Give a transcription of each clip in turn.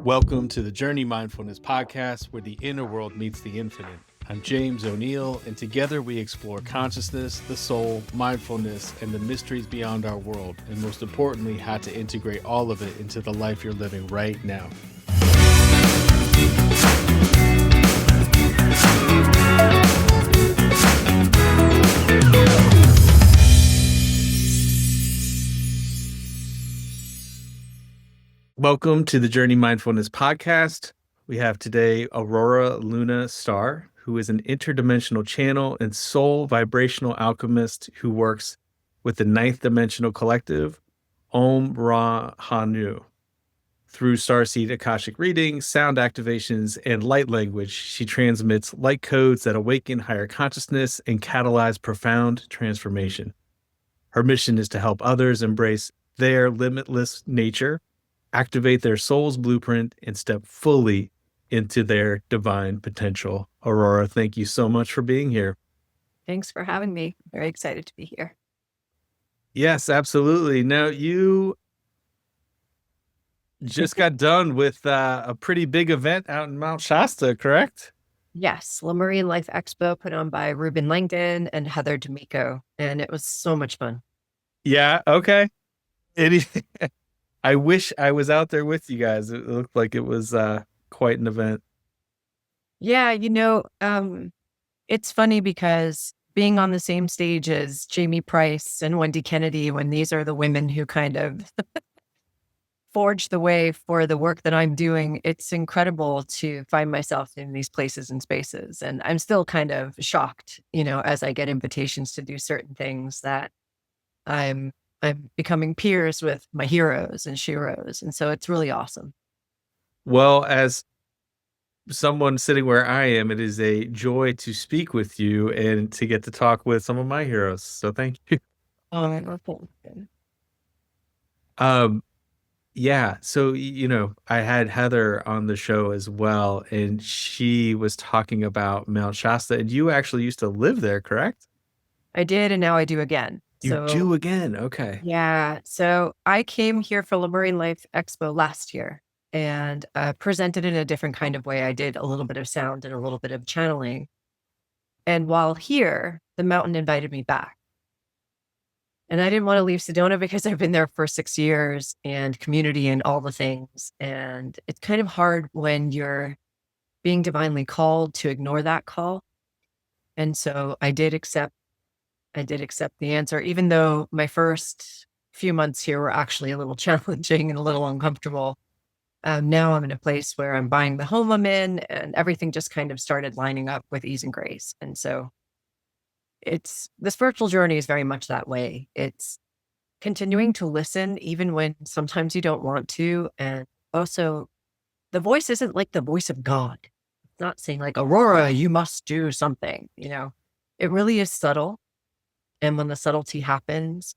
Welcome to the Journey Mindfulness Podcast, where the inner world meets the infinite. I'm James O'Neill, and together we explore consciousness, the soul, mindfulness, and the mysteries beyond our world, and most importantly, how to integrate all of it into the life you're living right now. Welcome to the Journey Mindfulness Podcast. We have today Aurora Luna Star, who is an interdimensional channel and soul vibrational alchemist who works with the ninth dimensional collective, Aum Ra Ha Nu. Through starseed Akashic readings, sound activations, and light language, she transmits light codes that awaken higher consciousness and catalyze profound transformation. Her mission is to help others embrace their limitless nature, activate their soul's blueprint, and step fully into their divine potential. Aurora, thank you so much for being here. Thanks for having me. Very excited to be here. Yes, absolutely. Now, you just got done with a pretty big event out in Mount Shasta, correct? Yes, La Marine Life Expo put on by Ruben Langdon and Heather D'Amico, and it was so much fun. Yeah, okay. I wish I was out there with you guys. It looked like it was quite an event. Yeah, it's funny because being on the same stage as Jamie Price and Wendy Kennedy, when these are the women who kind of forged the way for the work that I'm doing, it's incredible to find myself in these places and spaces. And I'm still kind of shocked, as I get invitations to do certain things that I'm becoming peers with my heroes and sheroes. And so it's really awesome. Well, as someone sitting where I am, it is a joy to speak with you and to get to talk with some of my heroes. So thank you. Yeah. So, I had Heather on the show as well, and she was talking about Mount Shasta, and you actually used to live there, correct? I did, and now I do again. You do again? Okay. Yeah. So I came here for La Marine Life Expo last year and presented in a different kind of way. I did a little bit of sound and a little bit of channeling. And while here, the mountain invited me back. And I didn't want to leave Sedona because I've been there for 6 years and community and all the things. And it's kind of hard when you're being divinely called to ignore that call. And so I did accept the answer, even though my first few months here were actually a little challenging and a little uncomfortable. Now I'm in a place where I'm buying the home I'm in, and everything just kind of started lining up with ease and grace. And so the spiritual journey is very much that way. It's continuing to listen, even when sometimes you don't want to. And also, the voice isn't like the voice of God. It's not saying like, Aurora, you must do something, It really is subtle. And when the subtlety happens,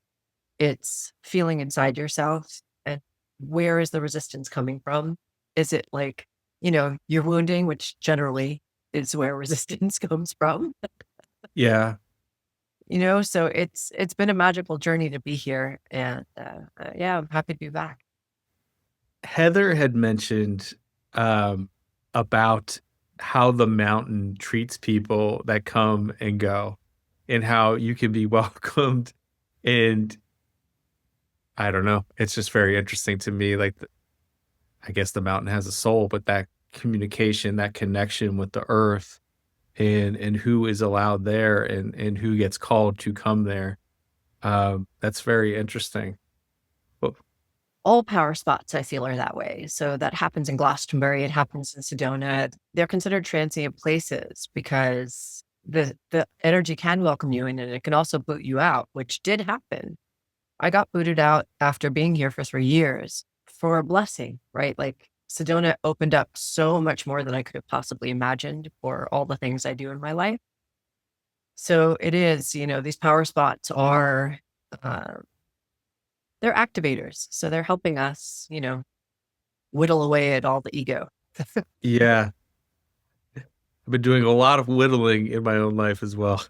it's feeling inside yourself. And where is the resistance coming from? Is it like, you're wounding, which generally is where resistance comes from? Yeah. So it's been a magical journey to be here. And yeah, I'm happy to be back. Heather had mentioned about how the mountain treats people that come and go, and how you can be welcomed. And I don't know, it's just very interesting to me. Like, I guess the mountain has a soul, but that communication, that connection with the earth and who is allowed there and who gets called to come there. That's very interesting. All power spots, I feel, are that way. So that happens in Glastonbury. It happens in Sedona. They're considered transient places because the energy can welcome you in, and it can also boot you out, which did happen. I got booted out after being here for 3 years for a blessing, right? Like, Sedona opened up so much more than I could have possibly imagined for all the things I do in my life. So it is, these power spots are, they're activators. So they're helping us, whittle away at all the ego. Yeah. I've been doing a lot of whittling in my own life as well.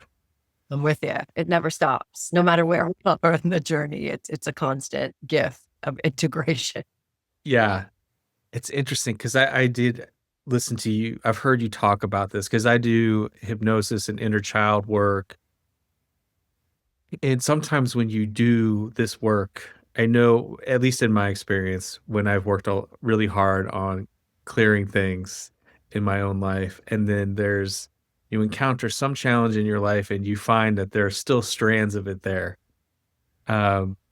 I'm with you. It never stops. No matter where we are in the journey, it's a constant gift of integration. Yeah. It's interesting because I did listen to you. I've heard you talk about this because I do hypnosis and inner child work. And sometimes when you do this work, I know, at least in my experience, when I've worked really hard on clearing things in my own life, and then you encounter some challenge in your life and you find that there are still strands of it there.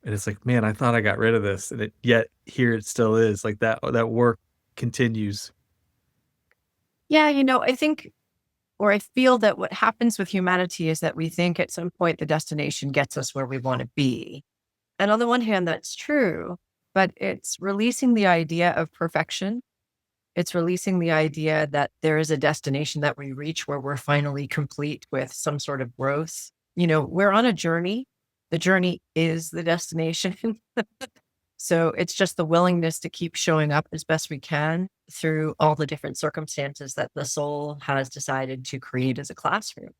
And it's like, man, I thought I got rid of this, and yet here it still is. Like that work continues. Yeah, I think, or I feel that what happens with humanity is that we think at some point the destination gets us where we want to be. And on the one hand, that's true, but it's releasing the idea of perfection. It's releasing the idea that there is a destination that we reach where we're finally complete with some sort of growth. We're on a journey. The journey is the destination. So it's just the willingness to keep showing up as best we can through all the different circumstances that the soul has decided to create as a classroom.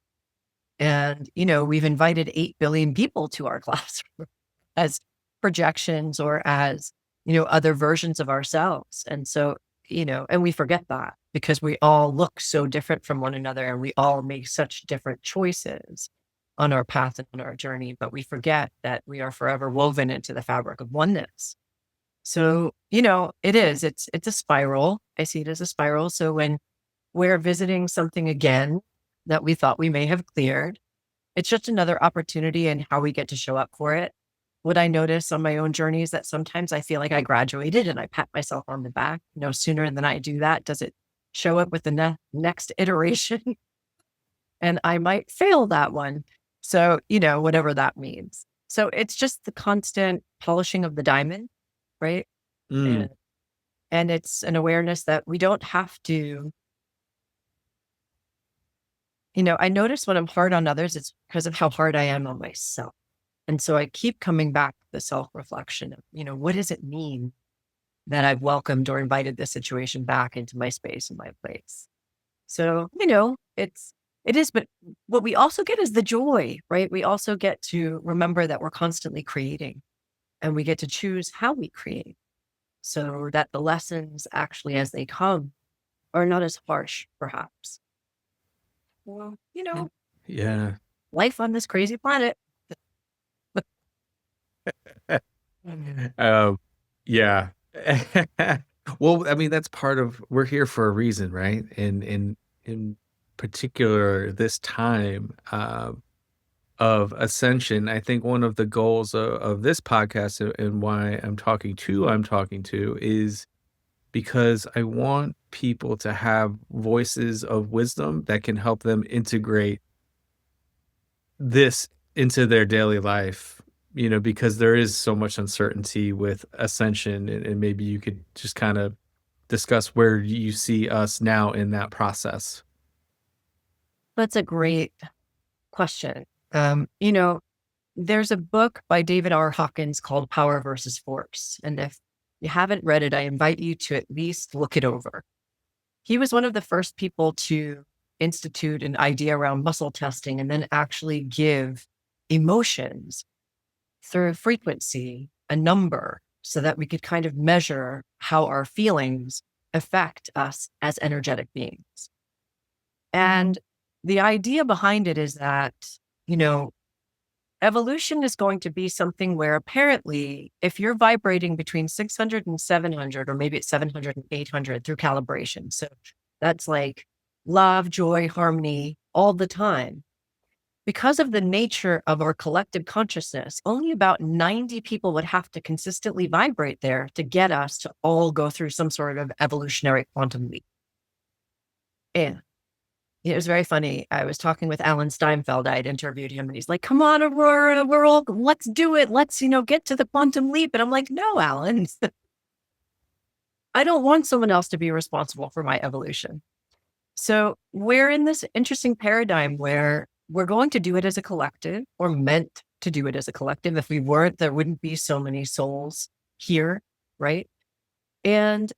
And, we've invited 8 billion people to our classroom as projections or as, other versions of ourselves. And so, and we forget that because we all look so different from one another and we all make such different choices on our path and on our journey, but we forget that we are forever woven into the fabric of oneness. So, it's a spiral. I see it as a spiral. So when we're visiting something again that we thought we may have cleared, it's just another opportunity and how we get to show up for it. What I notice on my own journey is that sometimes I feel like I graduated and I pat myself on the back. Sooner than I do that, does it show up with the next iteration? And I might fail that one. So, whatever that means. So it's just the constant polishing of the diamond, right? Mm, And it's an awareness that we don't have to, I notice when I'm hard on others, it's because of how hard I am on myself. And so I keep coming back to the self-reflection of, what does it mean that I've welcomed or invited this situation back into my space and my place? So, it is, but what we also get is the joy, right? We also get to remember that we're constantly creating and we get to choose how we create so that the lessons actually as they come are not as harsh, perhaps. Well, yeah. life on this crazy planet. Um, yeah. Well, I mean, that's part of we're here for a reason, right? And in particular, this time of ascension, I think one of the goals of this podcast and why I'm talking to is because I want people to have voices of wisdom that can help them integrate this into their daily life, because there is so much uncertainty with ascension, and maybe you could just kind of discuss where you see us now in that process. That's a great question. There's a book by David R. Hawkins called Power versus Force. And if you haven't read it, I invite you to at least look it over. He was one of the first people to institute an idea around muscle testing and then actually give emotions through frequency, a number, so that we could kind of measure how our feelings affect us as energetic beings. And the idea behind it is that, you know, evolution is going to be something where apparently, if you're vibrating between 600 and 700, or maybe it's 700 and 800 through calibration. So that's like love, joy, harmony all the time. Because of the nature of our collective consciousness, only about 90 people would have to consistently vibrate there to get us to all go through some sort of evolutionary quantum leap. And it was very funny. I was talking with Alan Steinfeld. I had interviewed him and he's like, come on, Aurora, let's do it. Let's, get to the quantum leap. And I'm like, no, Alan, I don't want someone else to be responsible for my evolution. So we're in this interesting paradigm where we're going to do it as a collective, or meant to do it as a collective. If we weren't, there wouldn't be so many souls here, right? And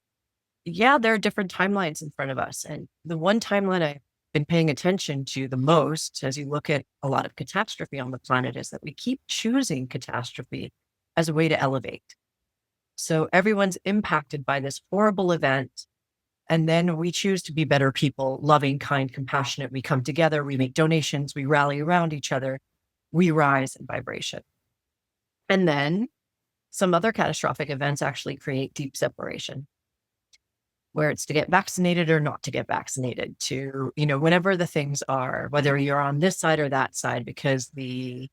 yeah, there are different timelines in front of us. And the one timeline I've been paying attention to the most as you look at a lot of catastrophe on the planet is that we keep choosing catastrophe as a way to elevate. So everyone's impacted by this horrible event. And then we choose to be better people, loving, kind, compassionate. We come together, we make donations, we rally around each other, we rise in vibration. And then some other catastrophic events actually create deep separation, where it's to get vaccinated or not to get vaccinated, to, whenever the things are, whether you're on this side or that side, because the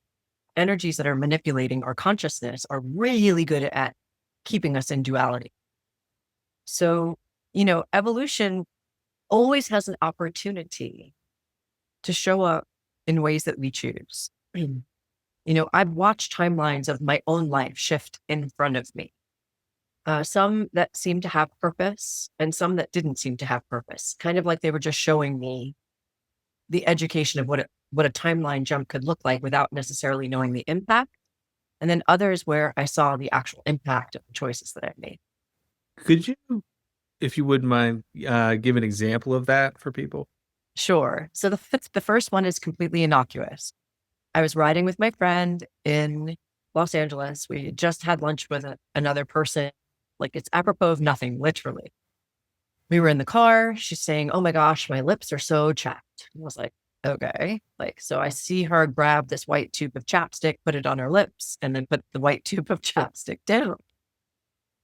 energies that are manipulating our consciousness are really good at keeping us in duality. So, evolution always has an opportunity to show up in ways that we choose. I've watched timelines of my own life shift in front of me. Some that seemed to have purpose and some that didn't seem to have purpose, kind of like they were just showing me the education of what a timeline jump could look like without necessarily knowing the impact. And then others where I saw the actual impact of the choices that I've made. Could you, if you wouldn't mind, give an example of that for people? Sure. So the first one is completely innocuous. I was riding with my friend in Los Angeles. We had just had lunch with another person. Like, it's apropos of nothing, literally. We were in the car. She's saying, "Oh my gosh, my lips are so chapped." I was like, okay. So I see her grab this white tube of chapstick, put it on her lips, and then put the white tube of chapstick down.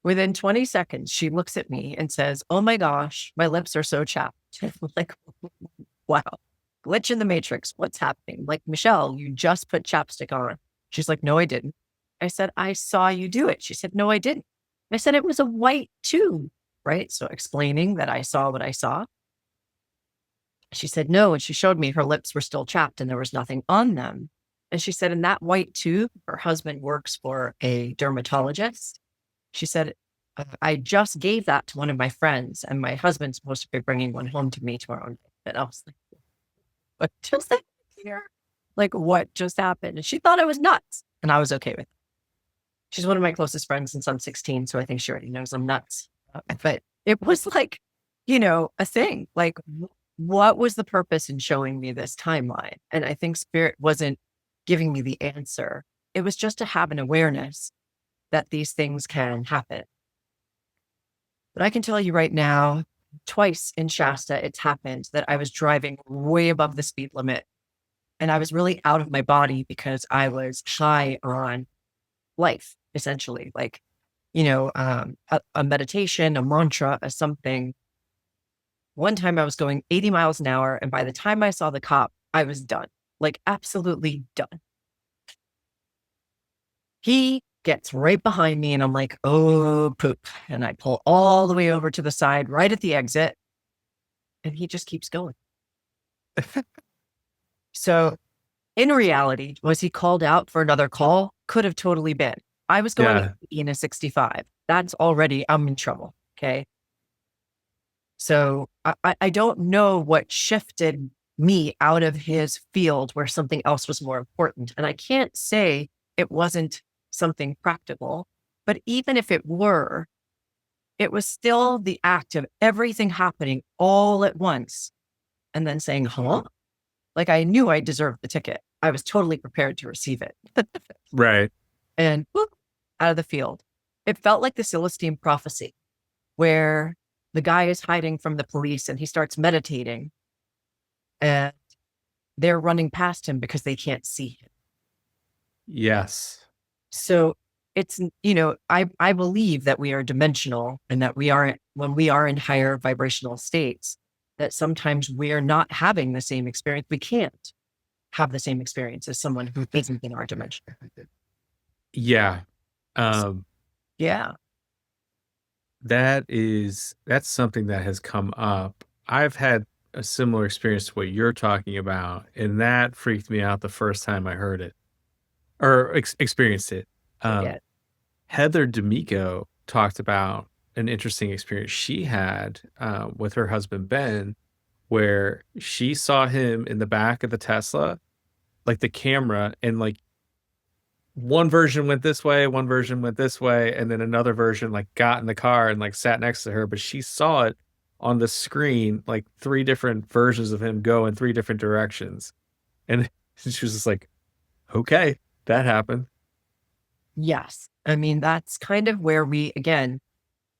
Within 20 seconds, she looks at me and says, "Oh my gosh, my lips are so chapped." I'm like, wow, glitch in the matrix. What's happening? I'm like, "Michelle, you just put chapstick on." She's like, "No, I didn't." I said, "I saw you do it." She said, "No, I didn't." I said, "It was a white tube," right? So explaining that I saw what I saw. She said, "No." And she showed me her lips were still chapped and there was nothing on them. And she said, in that white tube, her husband works for a dermatologist. She said, "I just gave that to one of my friends and my husband's supposed to be bringing one home to me tomorrow night." And I was like, what just happened here? Like, what just happened? And she thought I was nuts, and I was okay with it. She's one of my closest friends since I'm 16. So I think she already knows I'm nuts. But it was like, a thing. Like, what was the purpose in showing me this timeline? And I think spirit wasn't giving me the answer. It was just to have an awareness that these things can happen. But I can tell you right now, twice in Shasta, it's happened that I was driving way above the speed limit and I was really out of my body because I was high on life, essentially, like, a meditation, a mantra, a something. One time I was going 80 miles an hour, and by the time I saw the cop, I was done, like absolutely done. He gets right behind me and I'm like, "Oh, poop." And I pull all the way over to the side, right at the exit. And he just keeps going. So in reality, was he called out for another call? Could have totally been. I was going in a 65. That's already, I'm in trouble. Okay. So I don't know what shifted me out of his field where something else was more important. And I can't say it wasn't something practical, but even if it were, it was still the act of everything happening all at once and then saying, "Huh?" Like, I knew I deserved the ticket. I was totally prepared to receive it. Right. And whoop, out of the field. It felt like the Celestine prophecy, where the guy is hiding from the police and he starts meditating and they're running past him because they can't see him. Yes. So it's, I believe that we are dimensional and that when we are in higher vibrational states, that sometimes we are not having the same experience. We can't have the same experience as someone who isn't in our dimension. Yeah. Yeah. That's something that has come up. I've had a similar experience to what you're talking about, and that freaked me out the first time I heard it or experienced it. Yeah. Heather D'Amico talked about an interesting experience she had with her husband, Ben, where she saw him in the back of the Tesla, like the camera, and like one version went this way, one version went this way, and then another version like got in the car and like sat next to her, but she saw it on the screen, like three different versions of him go in three different directions. And she was just like, okay, that happened. Yes. I mean, that's kind of where we're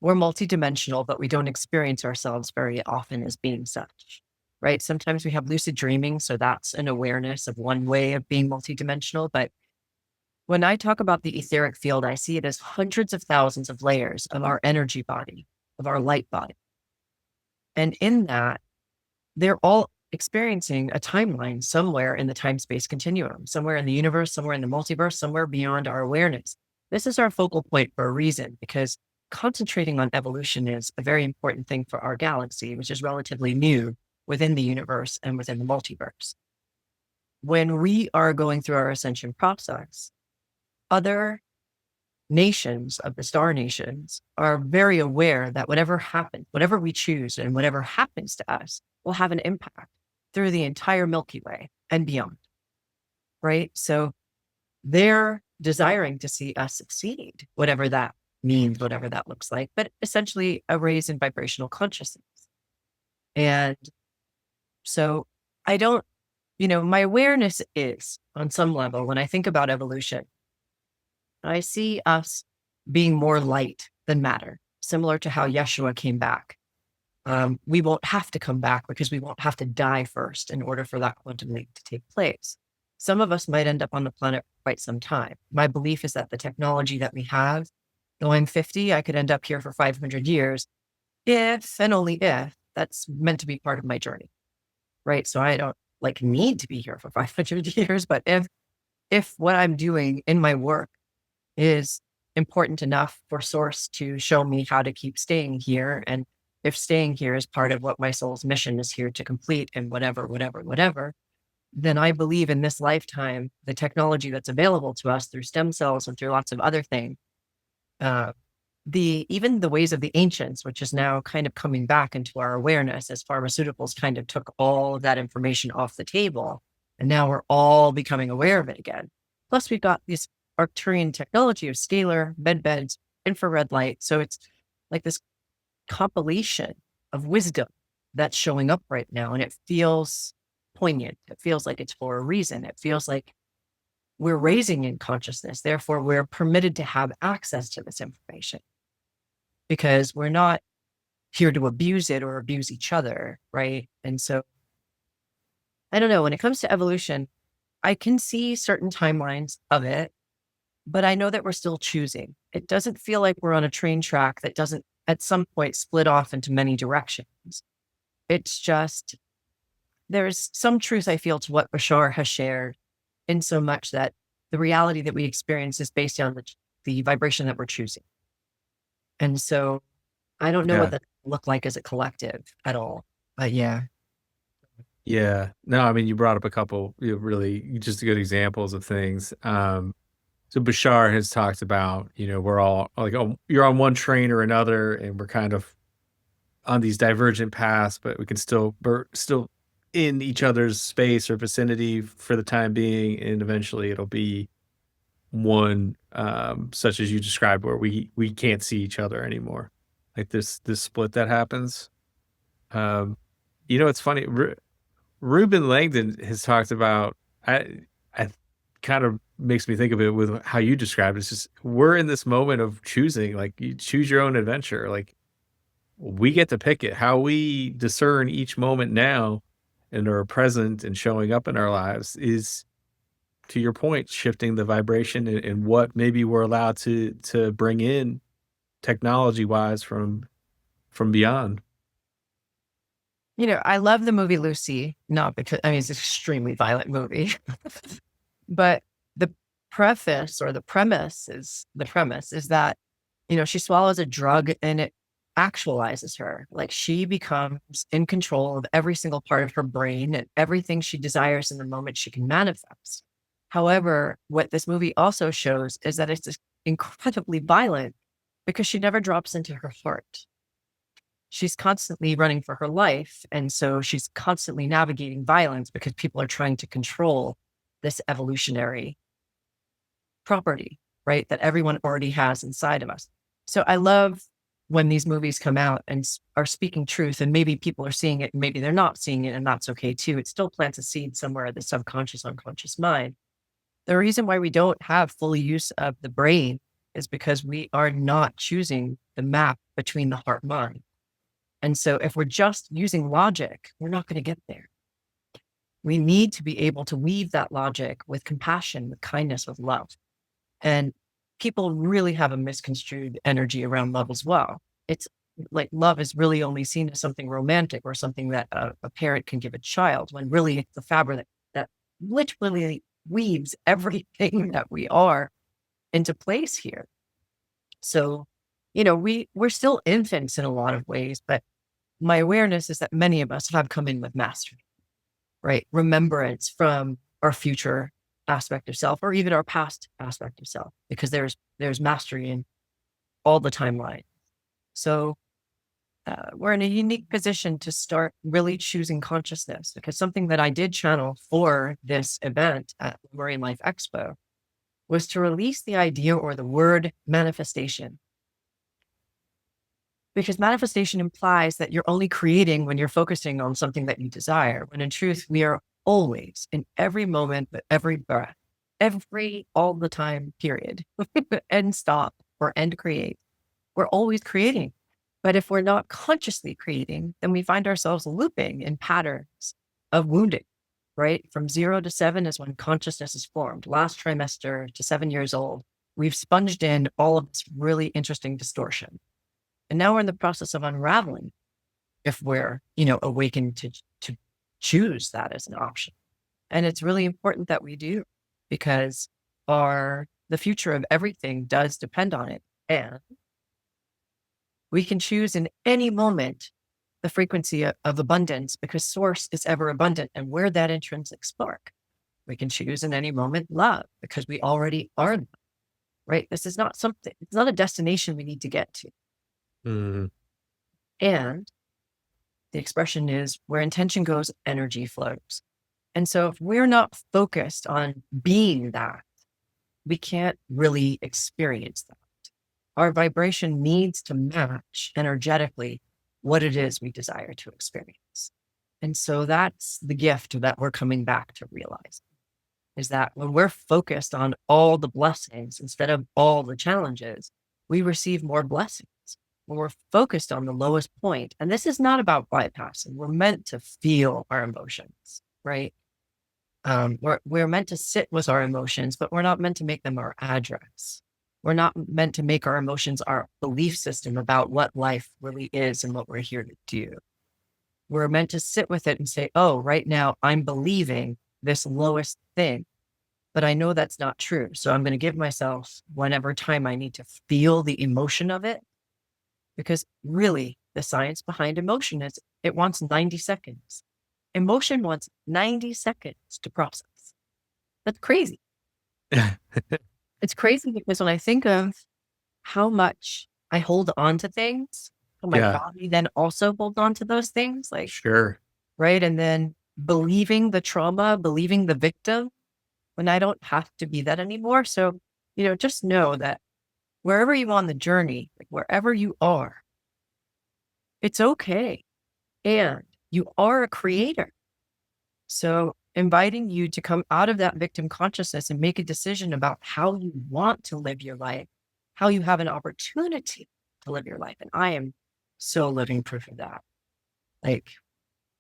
multidimensional, but we don't experience ourselves very often as being such, right? Sometimes we have lucid dreaming. So that's an awareness of one way of being multidimensional. But when I talk about the etheric field, I see it as hundreds of thousands of layers of our energy body, of our light body. And in that, they're all experiencing a timeline somewhere in the time space continuum, somewhere in the universe, somewhere in the multiverse, somewhere beyond our awareness. This is our focal point for a reason, because concentrating on evolution is a very important thing for our galaxy, which is relatively new within the universe and within the multiverse. When we are going through our ascension process, other nations of the star nations are very aware that whatever happens, whatever we choose and whatever happens to us will have an impact through the entire Milky Way and beyond, right? So they're desiring to see us succeed, whatever that means, whatever that looks like, but essentially a raise in vibrational consciousness. And so I don't, my awareness is on some level, when I think about evolution, I see us being more light than matter, similar to how Yeshua came back. We won't have to come back because we won't have to die first in order for that quantum leap to take place. Some of us might end up on the planet for quite some time. My belief is that the technology that we have, though I'm 50, I could end up here for 500 years if and only if that's meant to be part of my journey, right? So I don't need to be here for 500 years, but if what I'm doing in my work is important enough for Source to show me how to keep staying here, and if staying here is part of what my soul's mission is here to complete and whatever, then I believe in this lifetime, the technology that's available to us through stem cells and through lots of other things, even the ways of the ancients, which is now kind of coming back into our awareness as pharmaceuticals kind of took all of that information off the table. And now we're all becoming aware of it again. Plus we've got this Arcturian technology of scalar, med beds, infrared light. So it's like this compilation of wisdom that's showing up right now. And it feels poignant. It feels like it's for a reason. It feels like we're raising in consciousness. Therefore, we're permitted to have access to this information because we're not here to abuse it or abuse each other, right? And so, I don't know, when it comes to evolution, I can see certain timelines of it, but I know that we're still choosing. It doesn't feel like we're on a train track that doesn't at some point split off into many directions. It's just, there's some truth I feel to what Bashar has shared, in so much that the reality that we experience is based on the vibration that we're choosing. And so I don't know what that look like as a collective at all, but yeah. Yeah. No, I mean, you brought up a couple really just good examples of things. So Bashar has talked about, we're all like, oh, you're on one train or another, and we're kind of on these divergent paths, but we're still in each other's space or vicinity for the time being, and eventually it'll be one, such as you described, where we can't see each other anymore, like this split that happens. It's funny. Ruben Langdon has talked about. I kind of makes me think of it with how you described it. It's just we're in this moment of choosing. Like you choose your own adventure. Like we get to pick it. How we discern each moment now and are present and showing up in our lives is, to your point, shifting the vibration and what maybe we're allowed to bring in technology wise from beyond. I love the movie Lucy, not because, it's an extremely violent movie, but the premise is that, she swallows a drug and it actualizes her. Like she becomes in control of every single part of her brain, and everything she desires in the moment she can manifest. However, what this movie also shows is that it's incredibly violent because she never drops into her heart. She's constantly running for her life. And so she's constantly navigating violence because people are trying to control this evolutionary property, right? That everyone already has inside of us. So I love when these movies come out and are speaking truth, and maybe people are seeing it, and maybe they're not seeing it, and that's okay too. It still plants a seed somewhere in the subconscious, unconscious mind. The reason why we don't have full use of the brain is because we are not choosing the map between the heart and mind. And so if we're just using logic, we're not going to get there. We need to be able to weave that logic with compassion, with kindness, with love. And people really have a misconstrued energy around love as well. It's like love is really only seen as something romantic or something that a parent can give a child, when really it's the fabric that literally weaves everything that we are into place here. So, we're still infants in a lot of ways, but my awareness is that many of us have come in with mastery, right? Remembrance from our future aspect of self, or even our past aspect of self, because there's mastery in all the timeline. So we're in a unique position to start really choosing consciousness, because something that I did channel for this event at Marine Life Expo was to release the idea or the word manifestation. Because manifestation implies that you're only creating when you're focusing on something that you desire, when in truth, we are always, in every moment, with every breath, all the time, period, end stop or end create. We're always creating. But if we're not consciously creating, then we find ourselves looping in patterns of wounding, right? From 0 to 7 is when consciousness is formed. Last trimester to 7 years old, we've sponged in all of this really interesting distortion. And now we're in the process of unraveling if we're, awakened to choose that as an option. And it's really important that we do, because the future of everything does depend on it. And we can choose in any moment the frequency of abundance, because source is ever abundant, and we're that intrinsic spark. We can choose in any moment love, because we already are love, right? This is not something, it's not a destination we need to get to. Mm. And the expression is, where intention goes, energy flows. And so if we're not focused on being that, we can't really experience that. Our vibration needs to match energetically what it is we desire to experience. And so that's the gift that we're coming back to realize, is that when we're focused on all the blessings instead of all the challenges, we receive more blessings. When we're focused on the lowest point, and this is not about bypassing, we're meant to feel our emotions, right? We're meant to sit with our emotions, but we're not meant to make them our address. We're not meant to make our emotions our belief system about what life really is and what we're here to do. We're meant to sit with it and say, oh, right now I'm believing this lowest thing, but I know that's not true. So I'm going to give myself whenever time I need to feel the emotion of it, because really the science behind emotion is it wants 90 seconds. Emotion wants 90 seconds to process. That's crazy. It's crazy because when I think of how much I hold on to things, how my body then also holds on to those things, like, Sure. right? And then believing the trauma, believing the victim, when I don't have to be that anymore. So, just know that wherever you are on the journey, like wherever you are, it's okay. And you are a creator. So inviting you to come out of that victim consciousness and make a decision about how you want to live your life, how you have an opportunity to live your life. And I am so living proof of that. Like,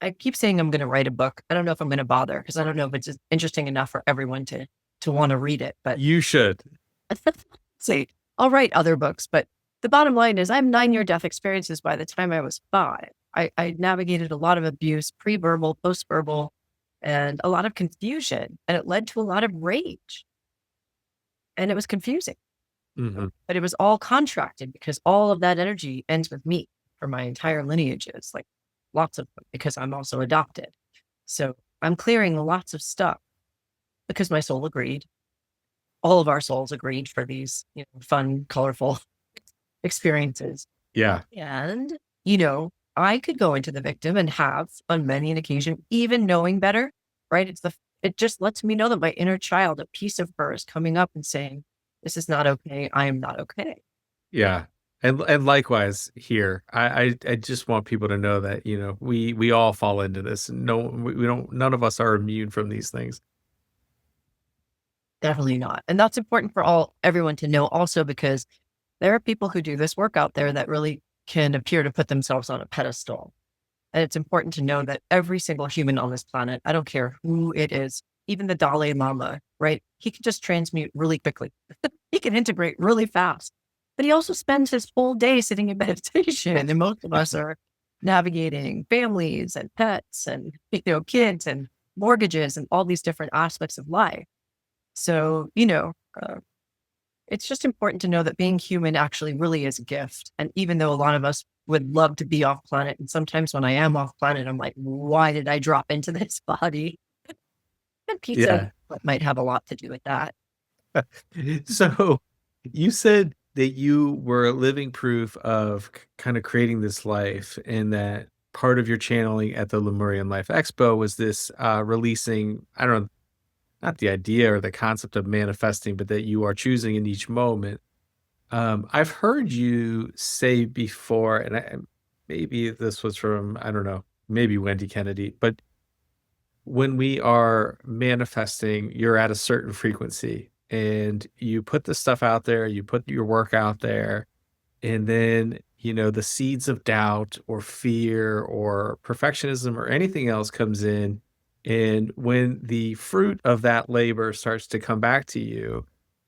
I keep saying I'm going to write a book. I don't know if I'm going to bother, because I don't know if it's interesting enough for everyone to want to read it. But you should. say, I'll write other books. But the bottom line is I have 9 near-death experiences by the time I was 5. I navigated a lot of abuse, pre-verbal, post-verbal, and a lot of confusion. And it led to a lot of rage. And it was confusing. Mm-hmm. But it was all contracted, because all of that energy ends with me for my entire lineages, like lots of them, because I'm also adopted. So I'm clearing lots of stuff because my soul agreed. All of our souls agreed for these, fun, colorful experiences. Yeah. And, I could go into the victim and have on many an occasion, even knowing better, right? It just lets me know that my inner child, a piece of her, is coming up and saying, this is not okay. I am not okay. Yeah. And likewise here, I just want people to know that, we all fall into this. No, we don't, none of us are immune from these things. Definitely not. And that's important for everyone to know also, because there are people who do this work out there that really can appear to put themselves on a pedestal. And it's important to know that every single human on this planet, I don't care who it is, even the Dalai Lama, right? He can just transmute really quickly. He can integrate really fast, but he also spends his whole day sitting in meditation. And most of us are navigating families and pets and, kids and mortgages and all these different aspects of life. So, it's just important to know that being human actually really is a gift. And even though a lot of us would love to be off planet, and sometimes when I am off planet, I'm like, why did I drop into this body? And pizza Yeah. might have a lot to do with that. So you said that you were living proof of kind of creating this life, and that part of your channeling at the Lemurian Life Expo was this releasing, I don't know, not the idea or the concept of manifesting, but that you are choosing in each moment. I've heard you say before, and maybe this was from, I don't know, maybe Wendy Kennedy, but when we are manifesting, you're at a certain frequency and you put the stuff out there, you put your work out there, and then, the seeds of doubt or fear or perfectionism or anything else comes in. And when the fruit of that labor starts to come back to you,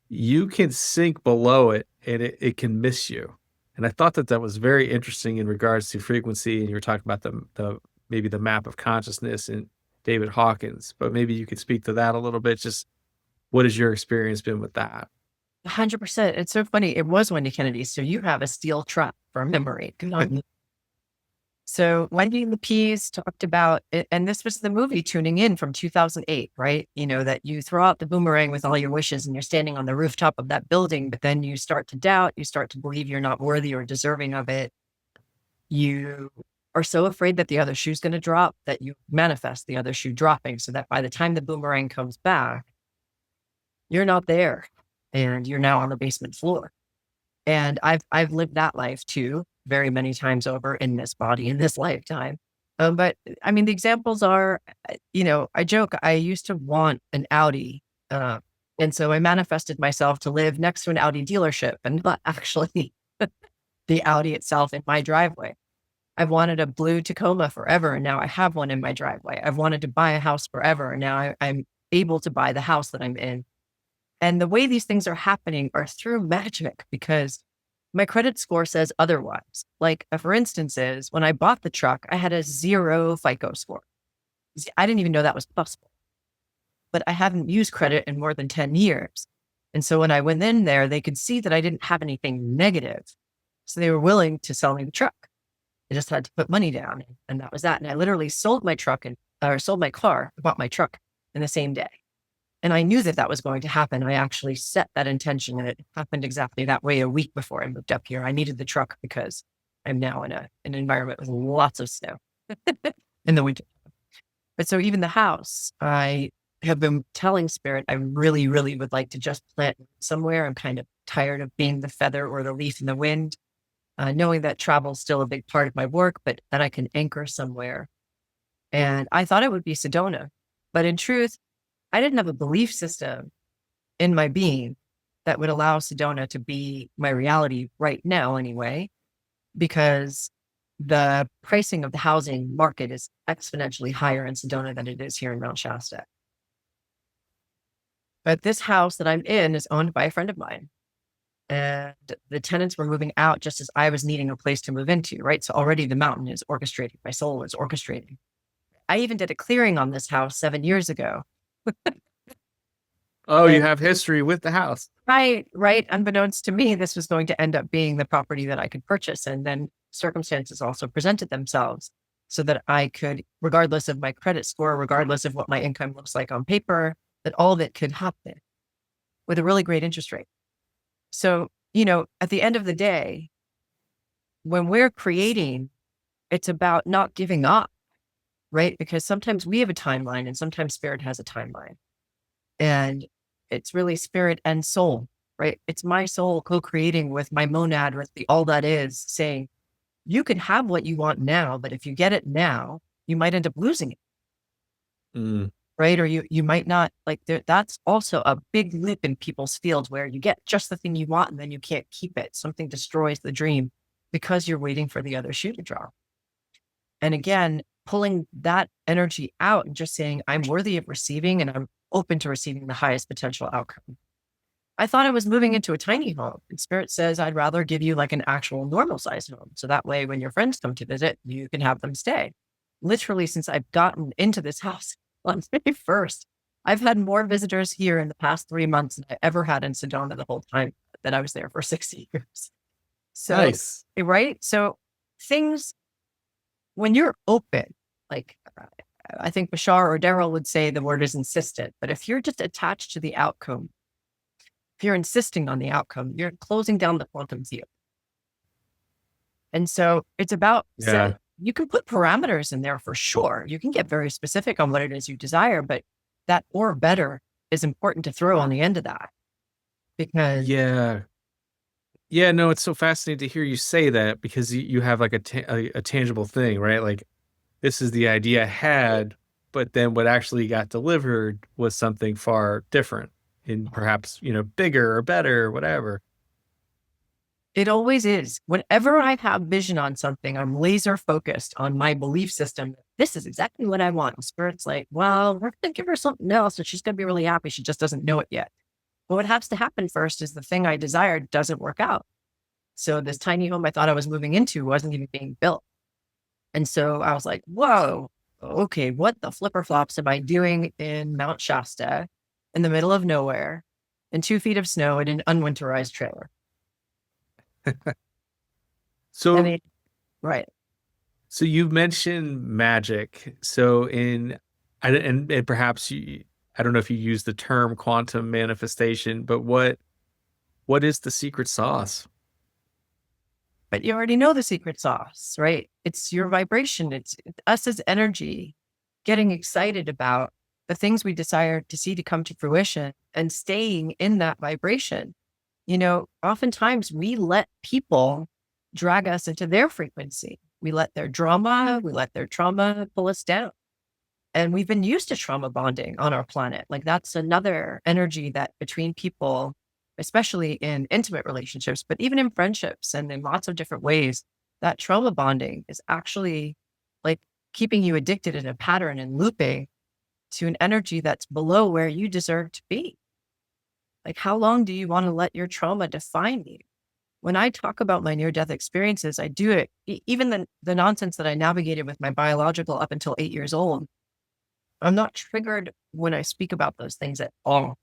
you can sink below it and it can miss you. And I thought that that was very interesting in regards to frequency. And you were talking about the maybe the map of consciousness and David Hawkins, but maybe you could speak to that a little bit. Just what has your experience been with that? 100%. It's so funny. It was Wendy Kennedy. So you have a steel trap for memory. Good on you. So Wendy and the Peas talked about it, and this was the movie Tuning In from 2008, right? That you throw out the boomerang with all your wishes and you're standing on the rooftop of that building, but then you start to doubt, you start to believe you're not worthy or deserving of it. You are so afraid that the other shoe's going to drop that you manifest the other shoe dropping, so that by the time the boomerang comes back, you're not there and you're now on the basement floor. And I've lived that life too, very many times over in this body, in this lifetime. But I mean, the examples are, I joke, I used to want an Audi. And so I manifested myself to live next to an Audi dealership and not actually the Audi itself in my driveway. I've wanted a blue Tacoma forever, and now I have one in my driveway. I've wanted to buy a house forever, and now I'm able to buy the house that I'm in. And the way these things are happening are through magic, because my credit score says otherwise. Like, for instance, is when I bought the truck, I had a 0 FICO score. See, I didn't even know that was possible, but I hadn't used credit in more than 10 years. And so when I went in there, they could see that I didn't have anything negative. So they were willing to sell me the truck. I just had to put money down, and that was that. And I literally sold my car, bought my truck in the same day. And I knew that that was going to happen. I actually set that intention, and it happened exactly that way a week before I moved up here. I needed the truck because I'm now in an environment with lots of snow in the winter. But so even the house, I have been telling Spirit, I really, really would like to just plant somewhere. I'm kind of tired of being the feather or the leaf in the wind, knowing that travel is still a big part of my work, but that I can anchor somewhere. And I thought it would be Sedona, but in truth, I didn't have a belief system in my being that would allow Sedona to be my reality right now anyway, because the pricing of the housing market is exponentially higher in Sedona than it is here in Mount Shasta. But this house that I'm in is owned by a friend of mine. And the tenants were moving out just as I was needing a place to move into, right? So already the mountain is orchestrating. My soul is orchestrating. I even did a clearing on this house 7 years ago. Oh, you have history with the house. Right. Unbeknownst to me, this was going to end up being the property that I could purchase. And then circumstances also presented themselves so that I could, regardless of my credit score, regardless of what my income looks like on paper, that all of it could happen with a really great interest rate. So, at the end of the day, when we're creating, it's about not giving up, right? Because sometimes we have a timeline and sometimes Spirit has a timeline. And it's really spirit and soul, right? It's my soul co-creating with my monad, with the all that is, saying, you can have what you want now, but if you get it now, you might end up losing it. Mm. right? Or you might not like that's also a big lip in people's fields where you get just the thing you want and then you can't keep it. Something destroys the dream because you're waiting for the other shoe to drop. And again, pulling that energy out and just saying, I'm worthy of receiving and I'm open to receiving the highest potential outcome. I thought I was moving into a tiny home, and Spirit says, I'd rather give you like an actual normal sized home. So that way, when your friends come to visit, you can have them stay. Literally, since I've gotten into this house on May 1st, I've had more visitors here in the past 3 months than I ever had in Sedona the whole time that I was there for 60 years. So, Nice. right. So things, when you're open, like I think Bashar or Daryl would say the word is insistent, but if you're just attached to the outcome, if you're insisting on the outcome, you're closing down the quantum field. And so it's about, you can put parameters in there for sure. You can get very specific on what it is you desire, but that or better is important to throw on the end of that. Because yeah, no, it's so fascinating to hear you say that, because you have like a tangible thing, right? Like, this is the idea I had, but then what actually got delivered was something far different and perhaps, bigger or better or whatever. it always is. Whenever I have vision on something, I'm laser focused on my belief system. This is exactly what I want. Spirit's like, well, we're going to give her something else and she's going to be really happy. She just doesn't know it yet. But what has to happen first is the thing I desired doesn't work out. So this tiny home I thought I was moving into wasn't even being built. And so I was like, whoa, okay, what the flipper flops am I doing in Mount Shasta in the middle of nowhere in 2 feet of snow in an unwinterized trailer? So, I mean, right. so you mentioned magic. So and perhaps I don't know if you use the term quantum manifestation, but what is the secret sauce? But you already know the secret sauce, right? It's your vibration. It's us as energy getting excited about the things we desire to see to come to fruition and staying in that vibration. Oftentimes we let people drag us into their frequency. We let their drama, we let their trauma pull us down. And we've been used to trauma bonding on our planet. Like that's another energy that between people, especially in intimate relationships, but even in friendships and in lots of different ways, that trauma bonding is actually like keeping you addicted in a pattern and looping to an energy that's below where you deserve to be. Like, how long do you want to let your trauma define you? When I talk about my near-death experiences, I do it, even the nonsense that I navigated with my biological up until 8 years old. I'm not triggered when I speak about those things at all,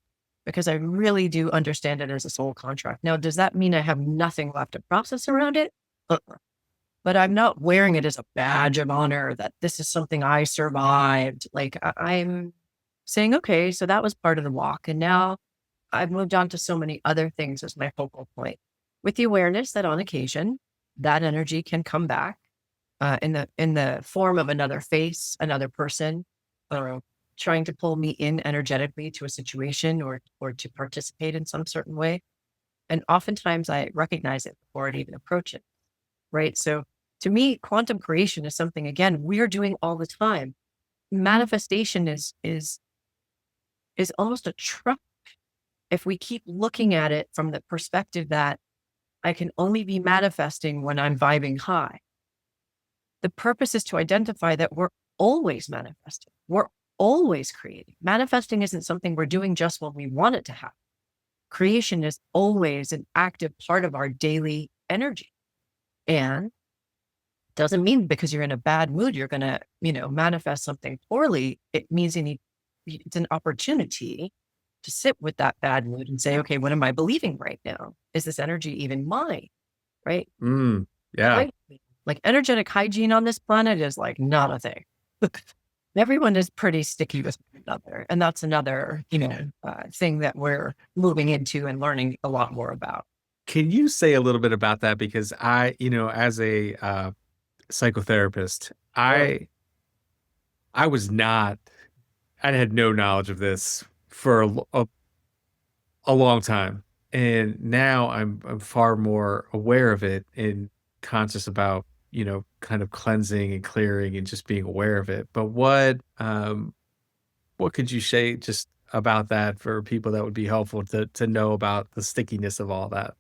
because I really do understand it as a soul contract. Now, does that mean I have nothing left to process around it? But I'm not wearing it as a badge of honor that this is something I survived. Like I'm saying, okay, so that was part of the walk. And now I've moved on to so many other things as my focal point, with the awareness that on occasion that energy can come back in the form of another face, another person, trying to pull me in energetically to a situation or to participate in some certain way. And oftentimes I recognize it before it even approaches. Right. So to me, quantum creation is something, again, we're doing all the time. Manifestation is almost a trap if we keep looking at it from the perspective that I can only be manifesting when I'm vibing high. The purpose is to identify that we're always manifesting. We're always creating. Manifesting isn't something we're doing just when we want it to happen. Creation is always an active part of our daily energy. And doesn't mean because you're in a bad mood, you're going to, manifest something poorly. It means it's an opportunity to sit with that bad mood and say, okay, what am I believing right now? Is this energy even mine? Right? Yeah. Like energetic hygiene on this planet is like not a thing. Everyone is pretty sticky with one another. And that's another, thing that we're moving into and learning a lot more about. Can you say a little bit about that? Because as a psychotherapist, I was not, I had no knowledge of this for a long time. And now I'm far more aware of it and conscious about, kind of cleansing and clearing and just being aware of it. But what what could you say just about that for people that would be helpful to know about the stickiness of all that?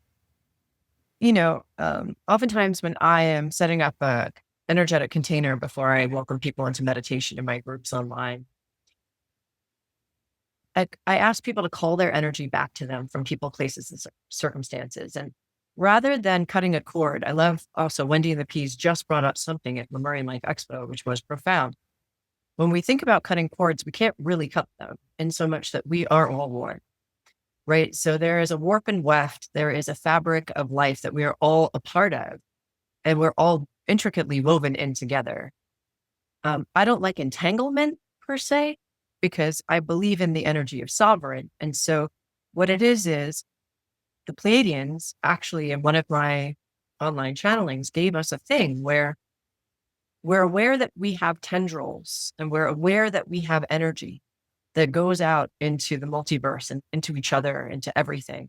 Oftentimes when I am setting up a energetic container before I welcome people into meditation in my groups online, I ask people to call their energy back to them from people, places, and circumstances. And rather than cutting a cord, I love also Wendy and the Peas just brought up something at Lemuria Life Expo, which was profound. When we think about cutting cords, we can't really cut them in so much that we are all one, right? So there is a warp and weft. There is a fabric of life that we are all a part of, and we're all intricately woven in together. I don't like entanglement per se, because I believe in the energy of sovereign. And so what it is the Pleiadians actually, in one of my online channelings, gave us a thing where we're aware that we have tendrils and we're aware that we have energy that goes out into the multiverse and into each other, into everything.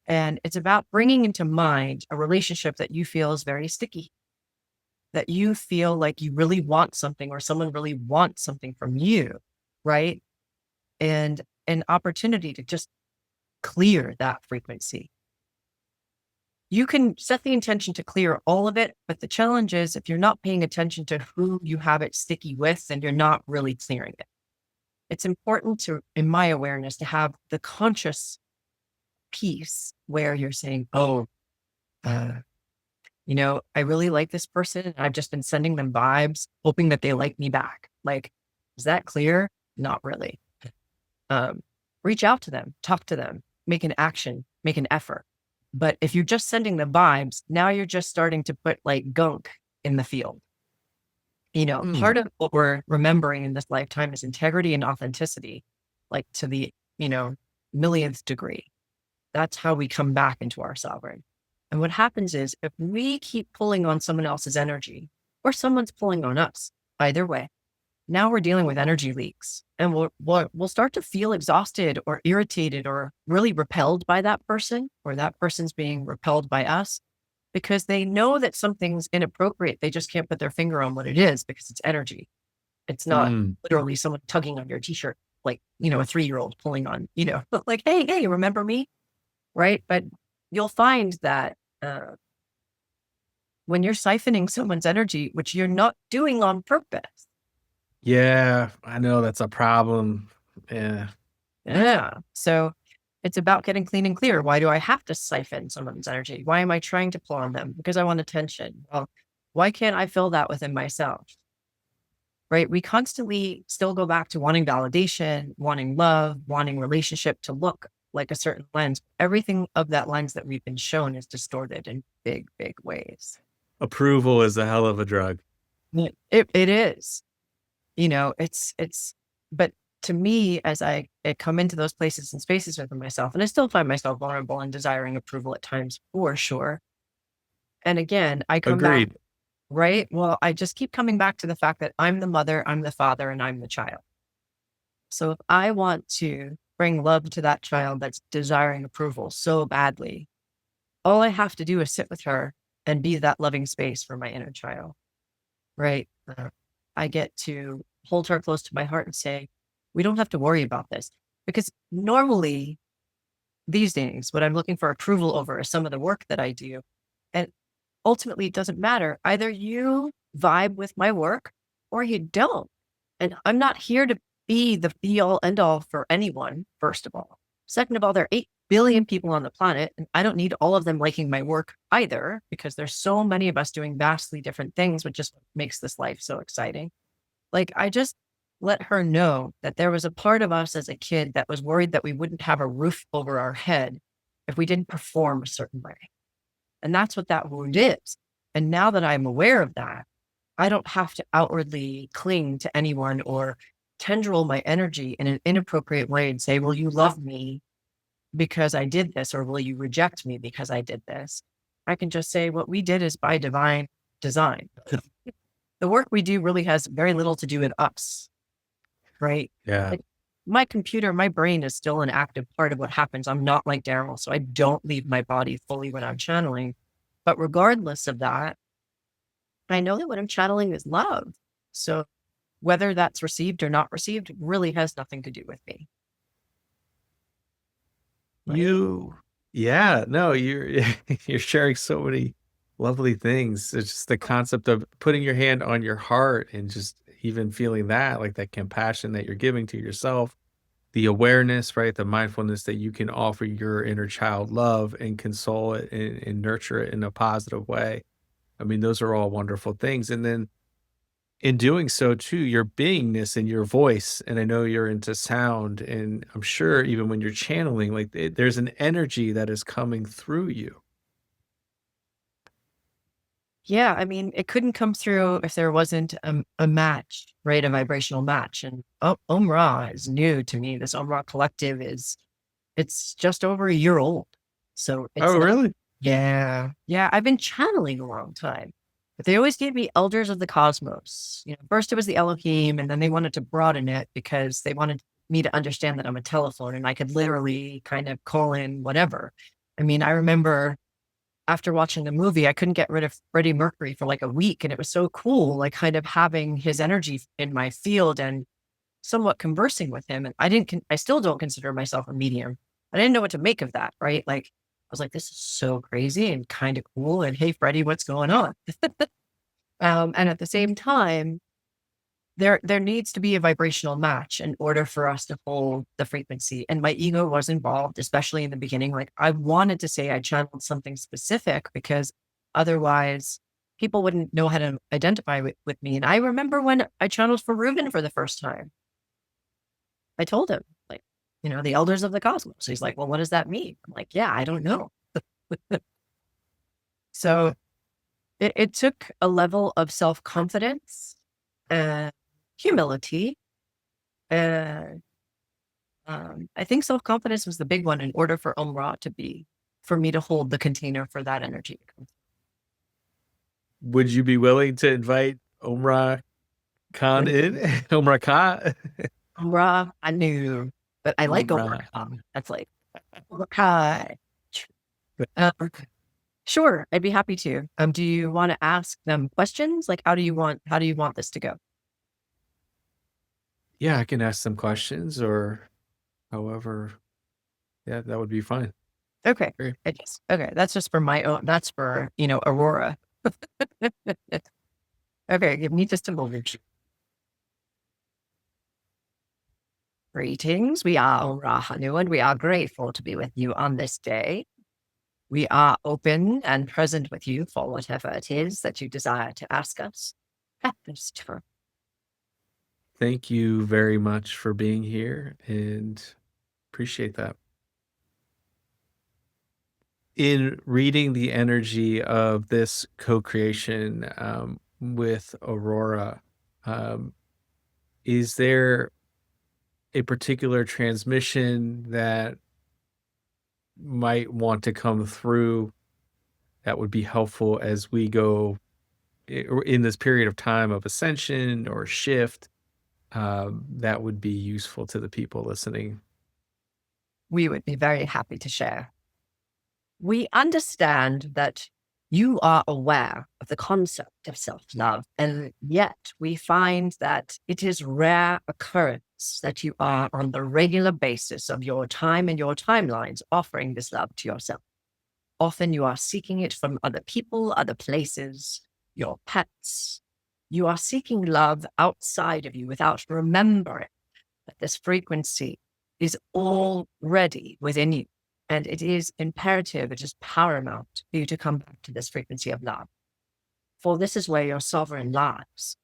And it's about bringing into mind a relationship that you feel is very sticky, that you feel like you really want something or someone really wants something from you, right? And an opportunity to just clear that frequency. You can set the intention to clear all of it, but the challenge is if you're not paying attention to who you have it sticky with, then you're not really clearing it. It's important to, in my awareness, to have the conscious piece where you're saying, I really like this person. And I've just been sending them vibes, hoping that they like me back. Like, is that clear? Not really. Reach out to them, talk to them, make an action, make an effort. But if you're just sending the vibes, now you're just starting to put like gunk in the field. Part of what we're remembering in this lifetime is integrity and authenticity, like to the, millionth degree. That's how we come back into our sovereign. And what happens is if we keep pulling on someone else's energy or someone's pulling on us, either way, now we're dealing with energy leaks, and we'll start to feel exhausted or irritated or really repelled by that person, or that person's being repelled by us because they know that something's inappropriate. They just can't put their finger on what it is because it's energy. It's not literally someone tugging on your t-shirt, like, a 3-year-old pulling on, like, hey, remember me? Right. But you'll find that when you're siphoning someone's energy, which you're not doing on purpose. Yeah, I know that's a problem. Yeah. Yeah. So it's about getting clean and clear. Why do I have to siphon someone's energy? Why am I trying to pull on them? Because I want attention. Well, why can't I feel that within myself? Right? We constantly still go back to wanting validation, wanting love, wanting relationship to look like a certain lens. Everything of that lens that we've been shown is distorted in big, big ways. Approval is a hell of a drug. It is. But to me, as I come into those places and spaces within myself, and I still find myself vulnerable and desiring approval at times, for sure. And again, I come back, right? Well, I just keep coming back to the fact that I'm the mother, I'm the father, and I'm the child. So if I want to bring love to that child that's desiring approval so badly, all I have to do is sit with her and be that loving space for my inner child, right? I get to hold her close to my heart and say, we don't have to worry about this. Because normally these days, what I'm looking for approval over is some of the work that I do. And ultimately, it doesn't matter. Either you vibe with my work or you don't. And I'm not here to be the be all end all for anyone, first of all. Second of all, there are 8 billion people on the planet, and I don't need all of them liking my work either, because there's so many of us doing vastly different things, which just makes this life so exciting. Like, I just let her know that there was a part of us as a kid that was worried that we wouldn't have a roof over our head if we didn't perform a certain way. And that's what that wound is. And now that I'm aware of that, I don't have to outwardly cling to anyone or tendril my energy in an inappropriate way and say, will you love me because I did this? Or will you reject me because I did this? I can just say what we did is by divine design. The work we do really has very little to do with us, right? Yeah. Like, my computer, my brain is still an active part of what happens. I'm not like Daryl, so I don't leave my body fully when I'm channeling. But regardless of that, I know that what I'm channeling is love. So whether that's received or not received really has nothing to do with me. Right? You're you're sharing so many lovely things. It's just the concept of putting your hand on your heart and just even feeling that, like that compassion that you're giving to yourself, the awareness, right? The mindfulness that you can offer your inner child love and console it and nurture it in a positive way. I mean, those are all wonderful things. And then in doing so too, your beingness and your voice, and I know you're into sound, and I'm sure even when you're channeling, like there's an energy that is coming through you. Yeah, I mean, it couldn't come through if there wasn't a match, right? A vibrational match. And Aum Ra is new to me. This Aum Ra collective it's just over a year old. So Oh, it's not, really? yeah. Yeah, I've been channeling a long time. But they always gave me elders of the cosmos. First it was the Elohim, and then they wanted to broaden it because they wanted me to understand that I'm a telephone and I could literally kind of call in whatever. I mean, I remember after watching the movie, I couldn't get rid of Freddie Mercury for like a week. And it was so cool, like kind of having his energy in my field and somewhat conversing with him. And I still don't consider myself a medium. I didn't know what to make of that, right? Like, I was like, this is so crazy and kind of cool. And hey, Freddie, what's going on? And at the same time, there needs to be a vibrational match in order for us to hold the frequency. And my ego was involved, especially in the beginning. Like I wanted to say I channeled something specific because otherwise people wouldn't know how to identify with me. And I remember when I channeled for Reuben for the first time, I told him, like, the elders of the cosmos. He's like, well, what does that mean? I'm like, yeah, I don't know. So it took a level of self-confidence and humility. And I think self-confidence was the big one in order for Aum Ra for me to hold the container for that energy to come. Would you be willing to invite Aum Ra Khan in? Aum Ra Khan? Aum Ra Ha Nu, but I like Aum Aum Ra Ra. Khan. That's like, Aum Ra Khan. Sure, I'd be happy to. Do you want to ask them questions? Like, how do you want this to go? Yeah, I can ask some questions or however. Yeah, that would be fine. Okay. Great. Okay. That's just for my own, that's for, Aurora. Okay. Give me just a moment. Greetings. We are Aum Ra Ha Nu, and we are grateful to be with you on this day. We are open and present with you for whatever it is that you desire to ask us. At this time. Thank you very much for being here and appreciate that. In reading the energy of this co-creation with Aurora, um, is there a particular transmission that might want to come through that would be helpful as we go in this period of time of ascension or shift, that would be useful to the people listening? We would be very happy to share. We understand that you are aware of the concept of self-love, and yet we find that it is rare occurrence that you are on the regular basis of your time and your timelines offering this love to yourself. Often you are seeking it from other people, other places, your pets. You are seeking love outside of you without remembering that this frequency is already within you. And it is imperative, it is paramount for you to come back to this frequency of love. For this is where your sovereign lies,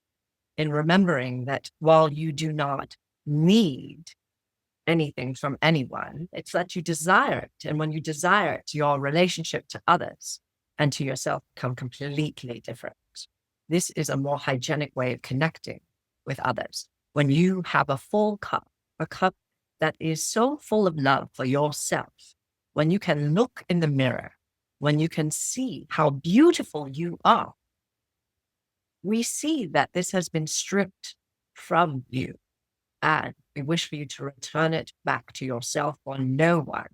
in remembering that while you do not need anything from anyone, it's that you desire it. And when you desire it, your relationship to others and to yourself become completely different. This is a more hygienic way of connecting with others. When you have a full cup, a cup that is so full of love for yourself, when you can look in the mirror, when you can see how beautiful you are, we see that this has been stripped from you. And we wish for you to return it back to yourself, or no one,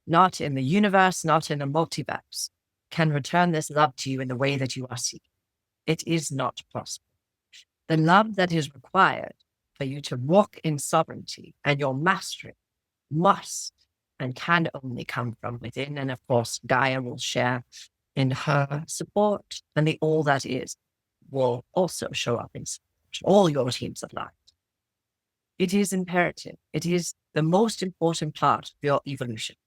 not in the universe, not in the multiverse, can return this love to you in the way that you are seeking. It is not possible. The love that is required for you to walk in sovereignty and your mastery must and can only come from within. And of course, Gaia will share in her support, and the all that is will also show up in all your teams of light. It is imperative. It is the most important part of your evolution.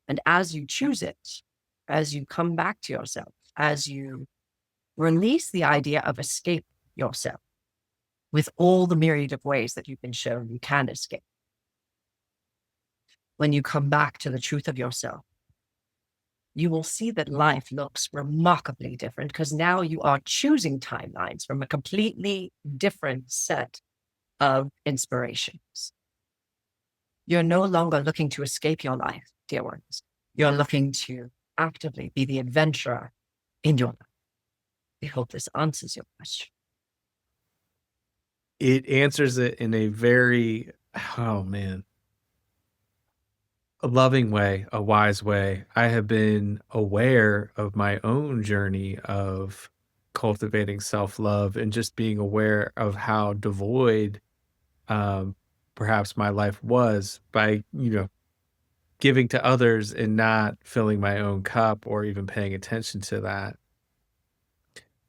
And as you choose it, as you come back to yourself, as you release the idea of escape yourself with all the myriad of ways that you've been shown you can escape, when you come back to the truth of yourself, you will see that life looks remarkably different because now you are choosing timelines from a completely different set of inspirations. You're no longer looking to escape your life, dear ones. You're looking to actively be the adventurer in your life. I hope this answers your question. It answers it in a very, a loving way, a wise way. I have been aware of my own journey of cultivating self-love and just being aware of how devoid perhaps my life was by, giving to others and not filling my own cup or even paying attention to that.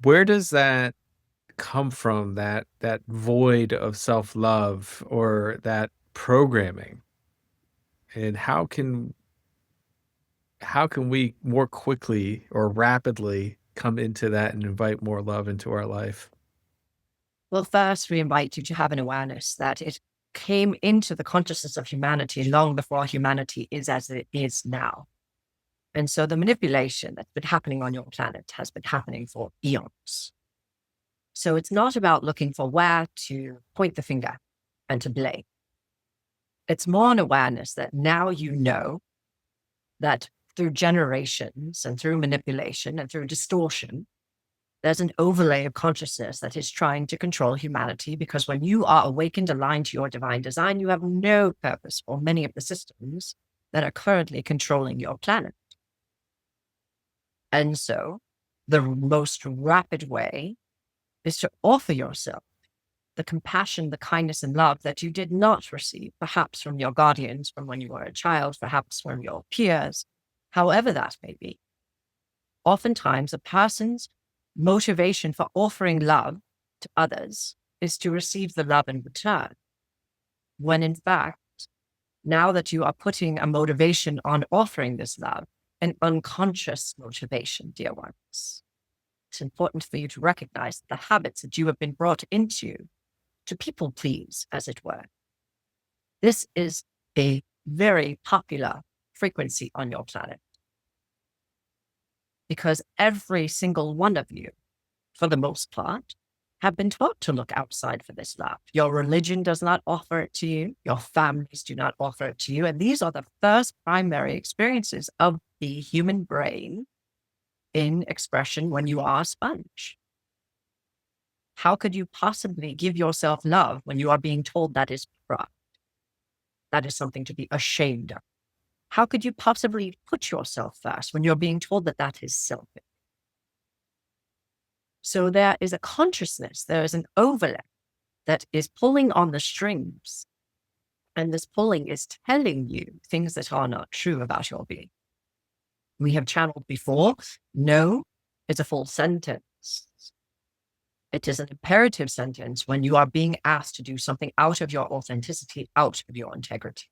Where does that come from, that void of self-love or that programming? And how can we more quickly or rapidly come into that and invite more love into our life? Well, first, we invite you to have an awareness that it came into the consciousness of humanity long before humanity is as it is now. And so the manipulation that's been happening on your planet has been happening for eons. So it's not about looking for where to point the finger and to blame. It's more an awareness that now you know that through generations and through manipulation and through distortion, there's an overlay of consciousness that is trying to control humanity, because when you are awakened, aligned to your divine design, you have no purpose for many of the systems that are currently controlling your planet. And so the most rapid way is to offer yourself the compassion, the kindness, and love that you did not receive, perhaps from your guardians, from when you were a child, perhaps from your peers, however that may be. Oftentimes, a person's motivation for offering love to others is to receive the love in return, when in fact, now that you are putting a motivation on offering this love, an unconscious motivation, dear ones, it's important for you to recognize the habits that you have been brought into to people please, as it were. This is a very popular frequency on your planet, because every single one of you, for the most part, have been taught to look outside for this love. Your religion does not offer it to you. Your families do not offer it to you. And these are the first primary experiences of the human brain in expression when you are a sponge. How could you possibly give yourself love when you are being told that is pride? That is something to be ashamed of. How could you possibly put yourself first when you're being told that that is selfish? So there is a consciousness, there is an overlap that is pulling on the strings. And this pulling is telling you things that are not true about your being. We have channeled before. No is a full sentence. It is an imperative sentence when you are being asked to do something out of your authenticity, out of your integrity.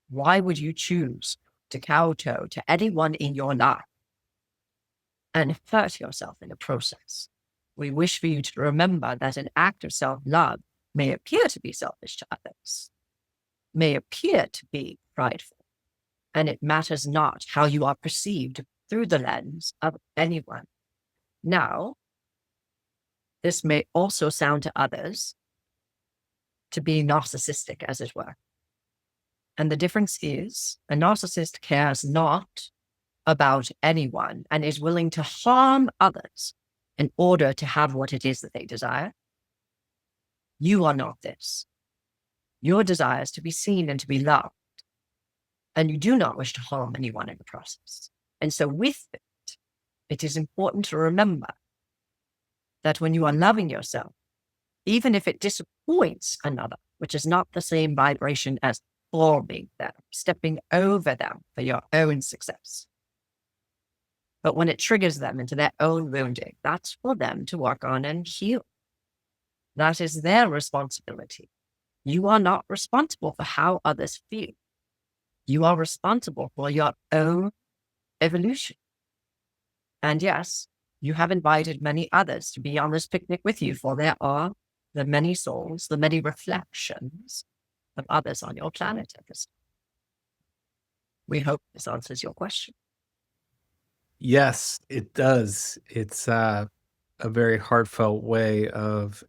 Why would you choose to kowtow to anyone in your life and hurt yourself in the process? We wish for you to remember that an act of self-love may appear to be selfish to others, may appear to be prideful, and it matters not how you are perceived through the lens of anyone. Now, this may also sound to others to be narcissistic, as it were. And the difference is a narcissist cares not about anyone and is willing to harm others in order to have what it is that they desire. You are not this. Your desire is to be seen and to be loved. And you do not wish to harm anyone in the process. And so with it, it is important to remember that when you are loving yourself, even if it disappoints another, which is not the same vibration as forming them, stepping over them for your own success. But when it triggers them into their own wounding, that's for them to work on and heal. That is their responsibility. You are not responsible for how others feel. You are responsible for your own evolution. And yes, you have invited many others to be on this picnic with you, for there are the many souls, the many reflections of others on your planet at this time. We hope this answers your question. Yes, it does. It's a very heartfelt way of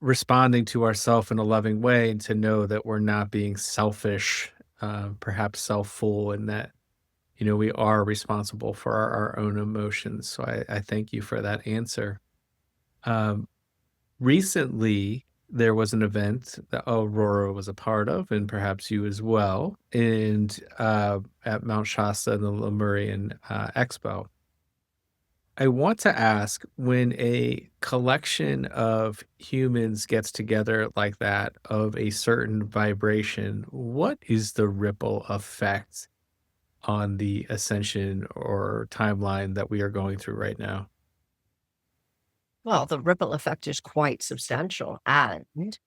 responding to ourself in a loving way, and to know that we're not being selfish, perhaps self-full, and that, we are responsible for our own emotions. So I thank you for that answer. Um, Recently, there was an event that Aurora was a part of, and perhaps you as well, and at Mount Shasta and the Lemurian Expo. I want to ask, when a collection of humans gets together like that, of a certain vibration, what is the ripple effect on the ascension or timeline that we are going through right now? Well, the ripple effect is quite substantial. And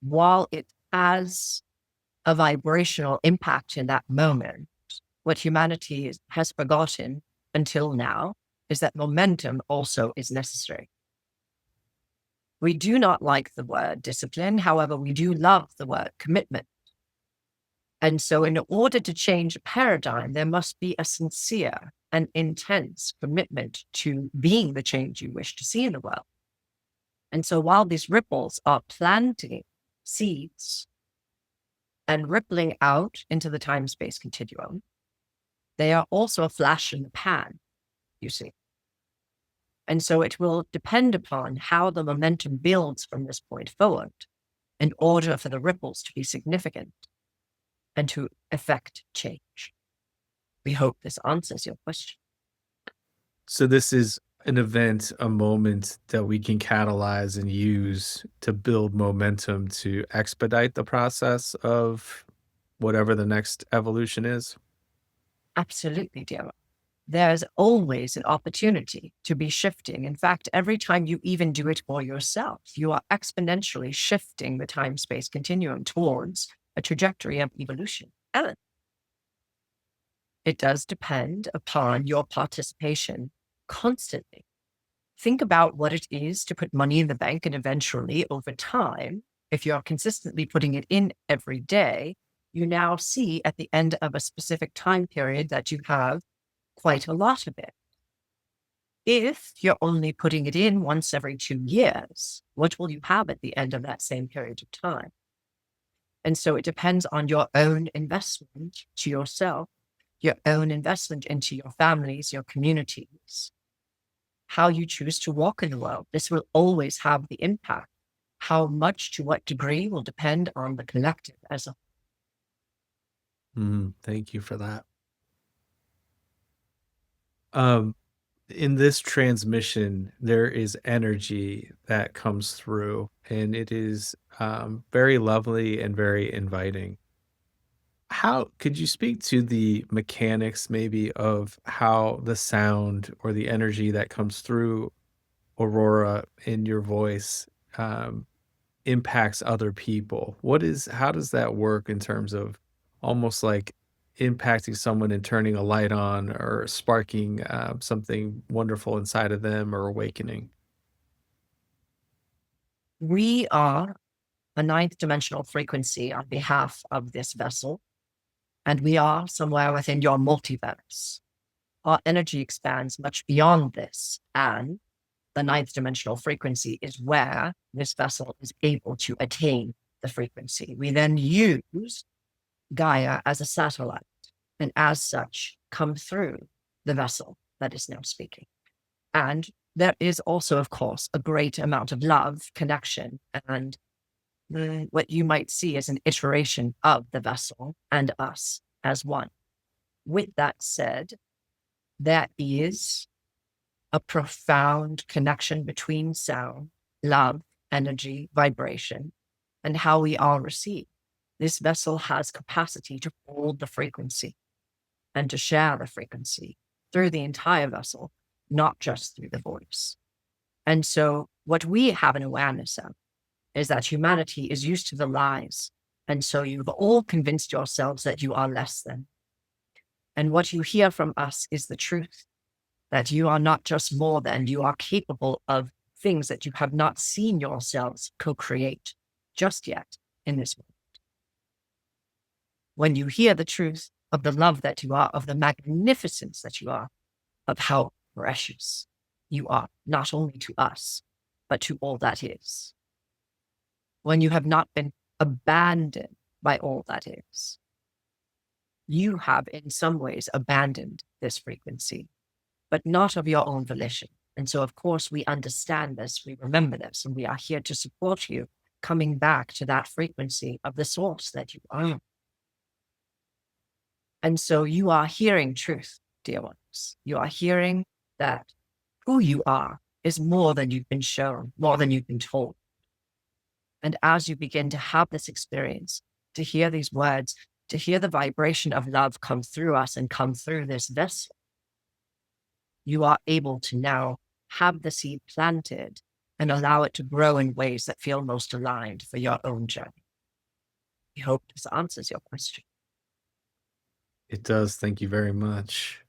while it has a vibrational impact in that moment, what humanity has forgotten until now is that momentum also is necessary. We do not like the word discipline. However, we do love the word commitment. And so in order to change a paradigm, there must be a sincere and intense commitment to being the change you wish to see in the world. And so while these ripples are planting seeds and rippling out into the time-space continuum, they are also a flash in the pan, you see. And so it will depend upon how the momentum builds from this point forward in order for the ripples to be significant and to effect change. We hope this answers your question. So this is an event, a moment that we can catalyze and use to build momentum to expedite the process of whatever the next evolution is? Absolutely, dear. There's always an opportunity to be shifting. In fact, every time you even do it for yourself, you are exponentially shifting the time-space continuum towards a trajectory of evolution. And it does depend upon your participation constantly. Think about what it is to put money in the bank, and eventually, over time, if you're consistently putting it in every day, you now see at the end of a specific time period that you have quite a lot of it. If you're only putting it in once every 2 years, what will you have at the end of that same period of time? And so it depends on your own investment to yourself, your own investment into your families, your communities, how you choose to walk in the world. This will always have the impact. How much, to what degree, will depend on the collective as a Thank you for that. Um, in this transmission, there is energy that comes through, and it is very lovely and very inviting. How could you speak to the mechanics, maybe, of how the sound or the energy that comes through Aurora in your voice impacts other people? How does that work in terms of almost like impacting someone and turning a light on, or sparking something wonderful inside of them, or awakening? We are a ninth dimensional frequency on behalf of this vessel, and we are somewhere within your multiverse. Our energy expands much beyond this, and the ninth dimensional frequency is where this vessel is able to attain the frequency. We then use Gaia as a satellite, and as such, come through the vessel that is now speaking. And there is also, of course, a great amount of love, connection, and what you might see as an iteration of the vessel and us as one. With that said, there is a profound connection between sound, love, energy, vibration, and how we all receive. This vessel has capacity to hold the frequency and to share the frequency through the entire vessel, not just through the voice. And so what we have an awareness of is that humanity is used to the lies. And so you've all convinced yourselves that you are less than. And what you hear from us is the truth, that you are not just more than, you are capable of things that you have not seen yourselves co-create just yet in this world. When you hear the truth of the love that you are, of the magnificence that you are, of how precious you are, not only to us, but to all that is. When you have not been abandoned by all that is, you have in some ways abandoned this frequency, but not of your own volition. And so, of course, we understand this, we remember this, and we are here to support you coming back to that frequency of the source that you are. And so you are hearing truth, dear ones. You are hearing that who you are is more than you've been shown, more than you've been told. And as you begin to have this experience, to hear these words, to hear the vibration of love come through us and come through this vessel, you are able to now have the seed planted and allow it to grow in ways that feel most aligned for your own journey. We hope this answers your question. It does. Thank you very much.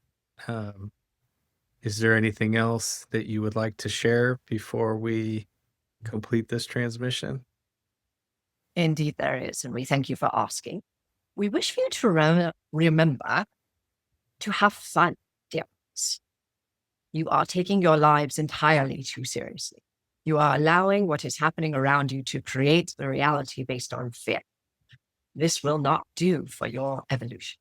Is there anything else that you would like to share before we complete this transmission? Indeed, there is, and we thank you for asking. We wish for you to remember to have fun, dear ones. You are taking your lives entirely too seriously. You are allowing what is happening around you to create the reality based on fear. This will not do for your evolution.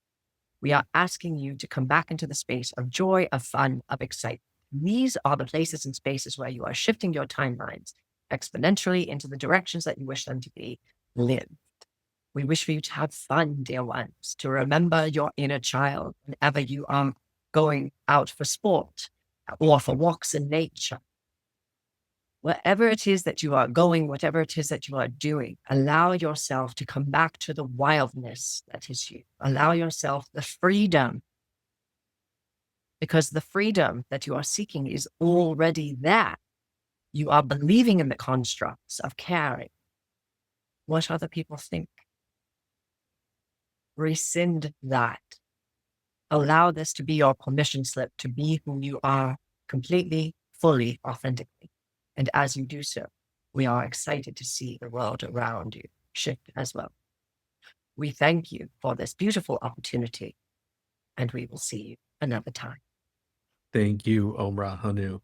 We are asking you to come back into the space of joy, of fun, of excitement. These are the places and spaces where you are shifting your timelines exponentially into the directions that you wish them to be lived. We wish for you to have fun, dear ones, to remember your inner child whenever you are going out for sport or for walks in nature. Wherever it is that you are going, whatever it is that you are doing, allow yourself to come back to the wildness that is you. Allow yourself the freedom, because the freedom that you are seeking is already there. You are believing in the constructs of caring what other people think. Rescind that. Allow this to be your permission slip to be who you are completely, fully, authentically. And as you do so, we are excited to see the world around you shift as well. We thank you for this beautiful opportunity, and we will see you another time. Thank you, Aum Ra Ha Nu.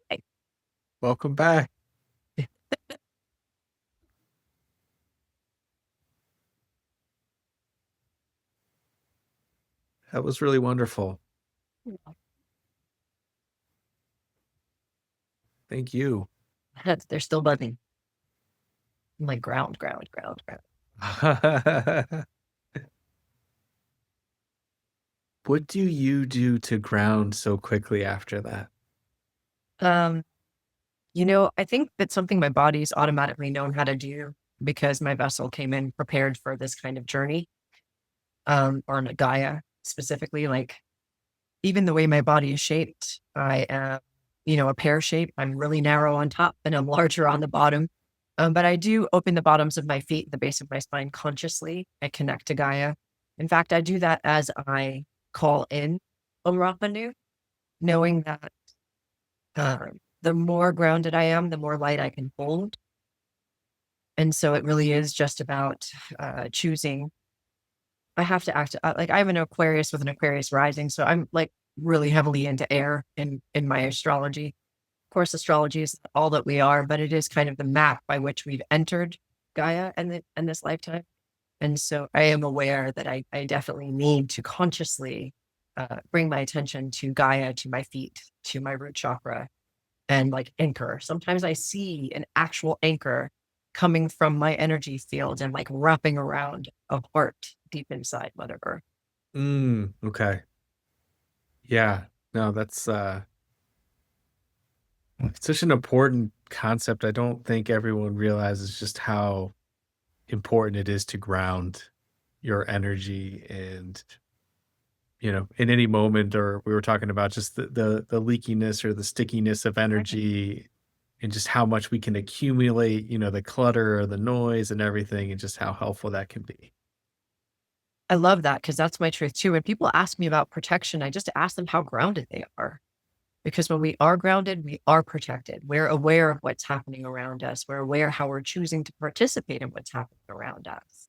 Hey. Welcome back. That was really wonderful. Thank you. They're still buzzing. I'm like ground. What do you do to ground so quickly after that? I think that's something my body's automatically known how to do because my vessel came in prepared for this kind of journey. Or in Gaia specifically, like even the way my body is shaped, I am, a pear shape. I'm really narrow on top and I'm larger on the bottom. But I do open the bottoms of my feet, the base of my spine consciously. I connect to Gaia. In fact, I do that as I call in Aum Ra Ha Nu, knowing that the more grounded I am, the more light I can hold. And so it really is just about choosing. I have to act like I have an Aquarius with an Aquarius rising. So I'm like really heavily into air in my astrology. Of course, astrology is all that we are, but it is kind of the map by which we've entered Gaia in this lifetime. And so I am aware that I definitely need to consciously bring my attention to Gaia, to my feet, to my root chakra, and like anchor. Sometimes I see an actual anchor coming from my energy field and like wrapping around a heart deep inside Mother Earth. Okay. Yeah. No, that's it's such an important concept. I don't think everyone realizes just how important it is to ground your energy and in any moment, or we were talking about just the leakiness or the stickiness of energy and just how much we can accumulate, the clutter or the noise and everything, and just how helpful that can be. I love that because that's my truth too. When people ask me about protection, I just ask them how grounded they are. Because when we are grounded, we are protected. We're aware of what's happening around us. We're aware how we're choosing to participate in what's happening around us.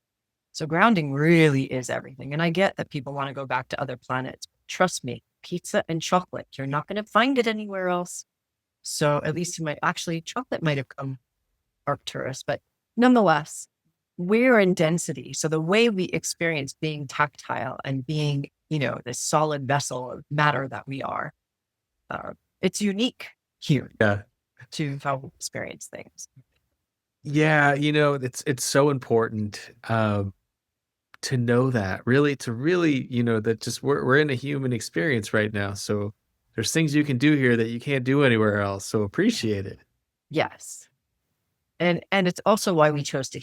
So grounding really is everything. And I get that people want to go back to other planets. Trust me, pizza and chocolate, you're not going to find it anywhere else. So at least chocolate might have come Arcturus, but nonetheless, we're in density. So the way we experience being tactile and being, this solid vessel of matter that we are, it's unique here Yeah. to how we experience things. Yeah, it's so important to know that, really, that just we're in a human experience right now. So there's things you can do here that you can't do anywhere else. So appreciate it. Yes. And it's also why we chose to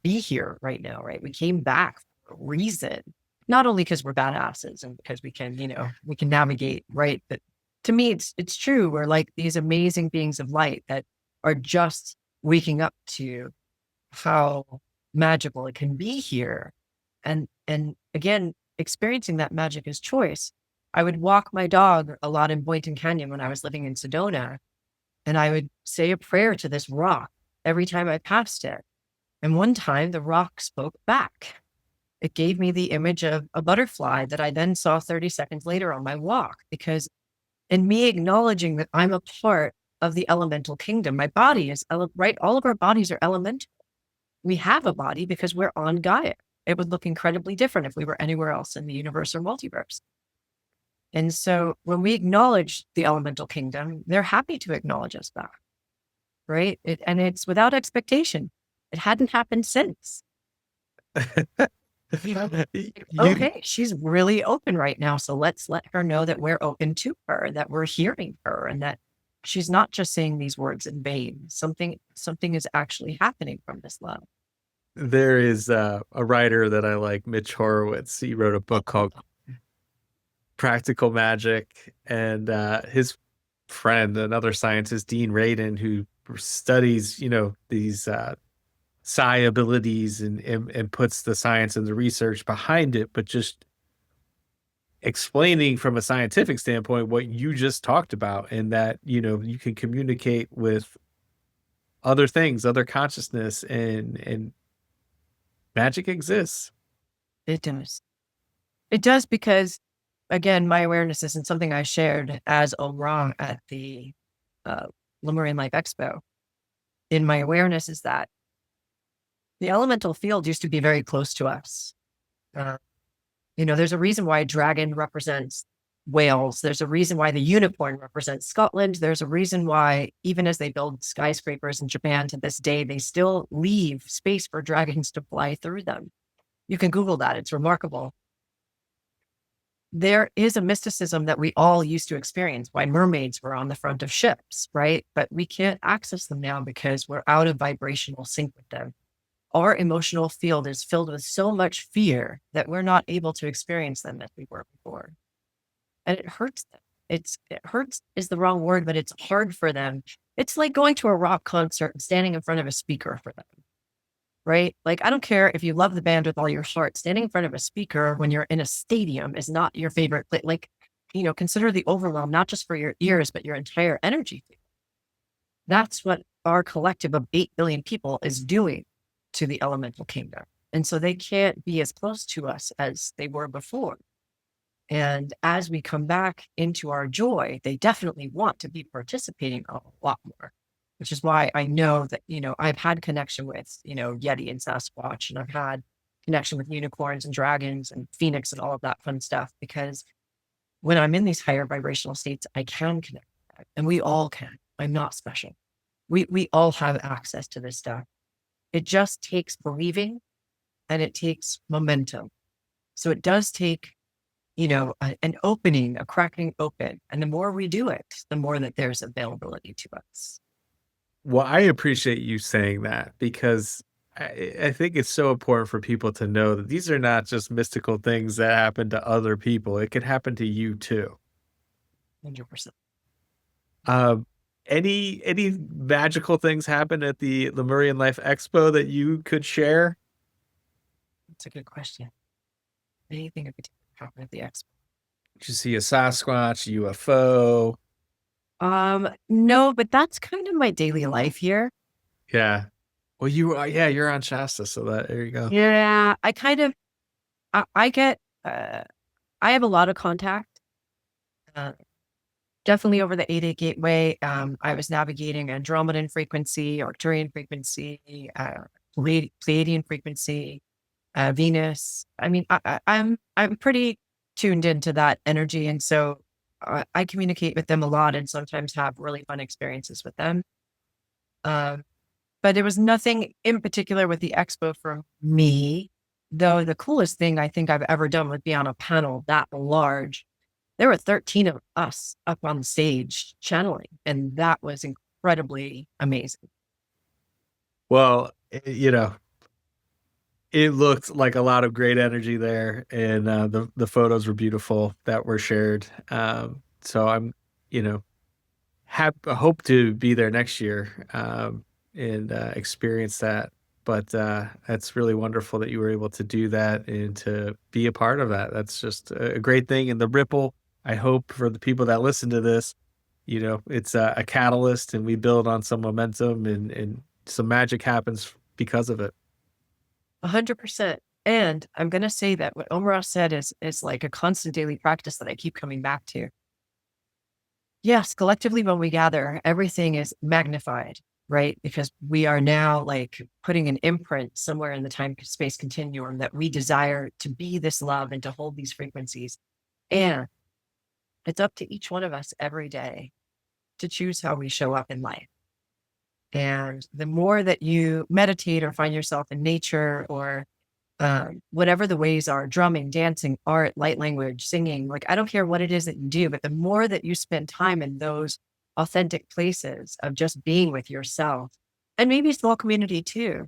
be here right now, right? We came back for a reason, not only because we're badasses and because we can navigate, right? But to me, it's true. We're like these amazing beings of light that are just waking up to how magical it can be here. And again, experiencing that magic is choice. I would walk my dog a lot in Boynton Canyon when I was living in Sedona, and I would say a prayer to this rock every time I passed it. And one time the rock spoke back. It gave me the image of a butterfly that I then saw 30 seconds later on my walk, because in me acknowledging that I'm a part of the elemental kingdom, my body is, right? All of our bodies are elemental. We have a body because we're on Gaia. It would look incredibly different if we were anywhere else in the universe or multiverse. And so when we acknowledge the elemental kingdom, they're happy to acknowledge us back, right? And it's without expectation. It hadn't happened since. You, Okay, she's really open right now. So let's let her know that we're open to her, that we're hearing her, and that she's not just saying these words in vain. Something is actually happening from this love. there is a writer that I like, Mitch Horowitz. He wrote a book called Practical Magic, and his friend, another scientist, Dean Radin, who studies, these psi abilities and puts the science and the research behind it, but just explaining from a scientific standpoint what you just talked about, and that, you can communicate with other things, other consciousness, and magic exists. It does. It does because, again, my awareness isn't something I shared as Aum Ra at the Lemurian Life Expo. In my awareness is that the elemental field used to be very close to us. There's a reason why a dragon represents Wales. There's a reason why the unicorn represents Scotland. There's a reason why, even as they build skyscrapers in Japan to this day, they still leave space for dragons to fly through them. You can Google that. It's remarkable. There is a mysticism that we all used to experience, why mermaids were on the front of ships, right? But we can't access them now because we're out of vibrational sync with them. Our emotional field is filled with so much fear that we're not able to experience them as we were before. And it hurts them. It hurts is the wrong word, but it's hard for them. It's like going to a rock concert and standing in front of a speaker for them, right? Like, I don't care if you love the band with all your heart, standing in front of a speaker when you're in a stadium is not your favorite. Like, consider the overwhelm, not just for your ears, but your entire energy field. That's what our collective of 8 billion people is doing to the elemental kingdom. And so they can't be as close to us as they were before. And as we come back into our joy, they definitely want to be participating a lot more, which is why I know that, I've had connection with, Yeti and Sasquatch, and I've had connection with unicorns and dragons and Phoenix and all of that fun stuff, because when I'm in these higher vibrational states, I can connect with them. alive, and we all can. I'm not special. We all have access to this stuff. It just takes believing, and it takes momentum. So it does take, an opening, a cracking open. And the more we do it, the more that there's availability to us. Well, I appreciate you saying that because I think it's so important for people to know that these are not just mystical things that happen to other people. It can happen to you too. 100%. Um, any magical things happen at the Lemurian Life Expo that you could share? That's a good question. Anything in particular happen at the expo? Did you see a Sasquatch, UFO? No, but that's kind of my daily life here. Yeah. Well, you're on Shasta, so there you go. Yeah, I kind of, I get, I have a lot of contact. Uh, Definitely over the 8-8 gateway. I was navigating Andromedan frequency, Arcturian frequency, Pleiadian frequency, Venus. I mean, I'm pretty tuned into that energy, and so I communicate with them a lot, and sometimes have really fun experiences with them. But there was nothing in particular with the expo for me, though. The coolest thing I think I've ever done would be on a panel that large. There were 13 of us up on the stage channeling, and that was incredibly amazing. Well, it looked like a lot of great energy there, and the photos were beautiful that were shared. So I'm, you know, hope to be there next year and experience that. But that's really wonderful that you were able to do that and to be a part of that. That's just a great thing. And the ripple, I hope for the people that listen to this, it's a catalyst, and we build on some momentum, and some magic happens because of it. 100%. And I'm going to say that what Aum Ra said is like a constant daily practice that I keep coming back to. Yes, collectively, when we gather, everything is magnified, right? Because we are now like putting an imprint somewhere in the time space continuum that we desire to be this love and to hold these frequencies. And it's up to each one of us every day to choose how we show up in life. And the more that you meditate or find yourself in nature, or whatever the ways are, drumming, dancing, art, light language, singing, like I don't care what it is that you do, but the more that you spend time in those authentic places of just being with yourself, and maybe small community too,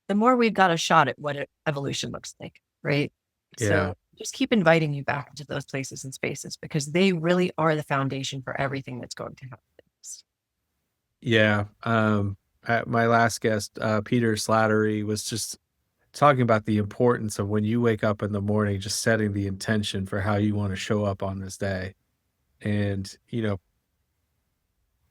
the more we've got a shot at what evolution looks like, right? Yeah. So just keep inviting you back into those places and spaces, because they really are the foundation for everything that's going to happen. Yeah. My last guest, Peter Slattery, was just talking about the importance of when you wake up in the morning, just setting the intention for how you want to show up on this day. And,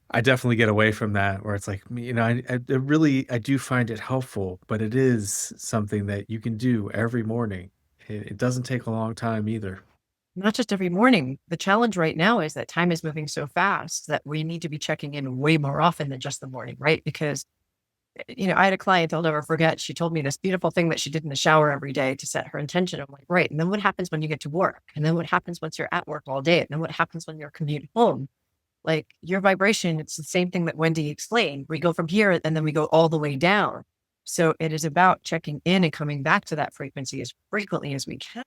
I definitely get away from that where it's like, I do find it helpful, but it is something that you can do every morning. It doesn't take a long time either. Not just every morning. The challenge right now is that time is moving so fast that we need to be checking in way more often than just the morning, right? Because, I had a client I'll never forget. She told me this beautiful thing that she did in the shower every day to set her intention. I'm like, right. And then what happens when you get to work? And then what happens once you're at work all day? And then what happens when you're commute home? Like your vibration, it's the same thing that Wendy explained. We go from here and then we go all the way down. So it is about checking in and coming back to that frequency as frequently as we can,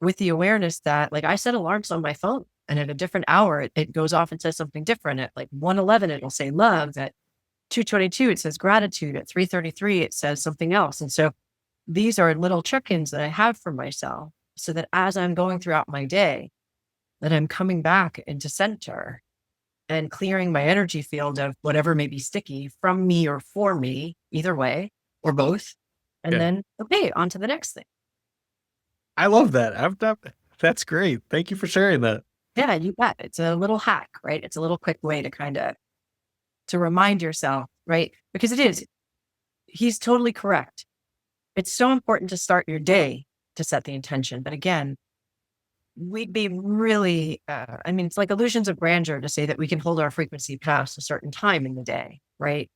with the awareness that, like, I set alarms on my phone, and at a different hour, it goes off and says something different. At like 1:11, it'll say love. At 2:22, it says gratitude. At 3:33, it says something else. And so these are little check-ins that I have for myself, so that as I'm going throughout my day, that I'm coming back into center and clearing my energy field of whatever may be sticky from me or for me, either way, or both. And Yeah. then, okay, on to the next thing. I love that. That's great. Thank you for sharing that. Yeah, you bet. It's a little hack, right? It's a little quick way to remind yourself, right? Because it is, he's totally correct. It's so important to start your day to set the intention. But again, we'd be really, it's like illusions of grandeur to say that we can hold our frequency past a certain time in the day, right?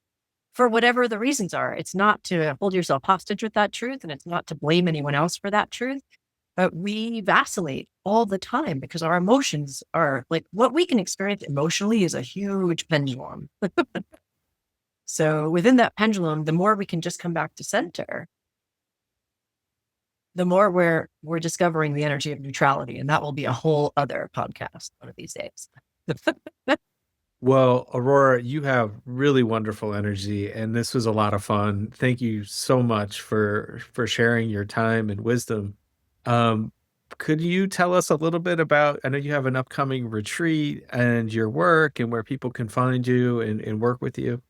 For whatever the reasons are. It's not to hold yourself hostage with that truth, and it's not to blame anyone else for that truth. we vacillate all the time because our emotions are like what we can experience emotionally is a huge pendulum. So within that pendulum, the more we can just come back to center, the more we're discovering the energy of neutrality. And that will be a whole other podcast one of these days. Well, Aurora, you have really wonderful energy, and this was a lot of fun. Thank you so much for sharing your time and wisdom. Um, could you tell us a little bit about, I know you have an upcoming retreat and your work and where people can find you and work with you?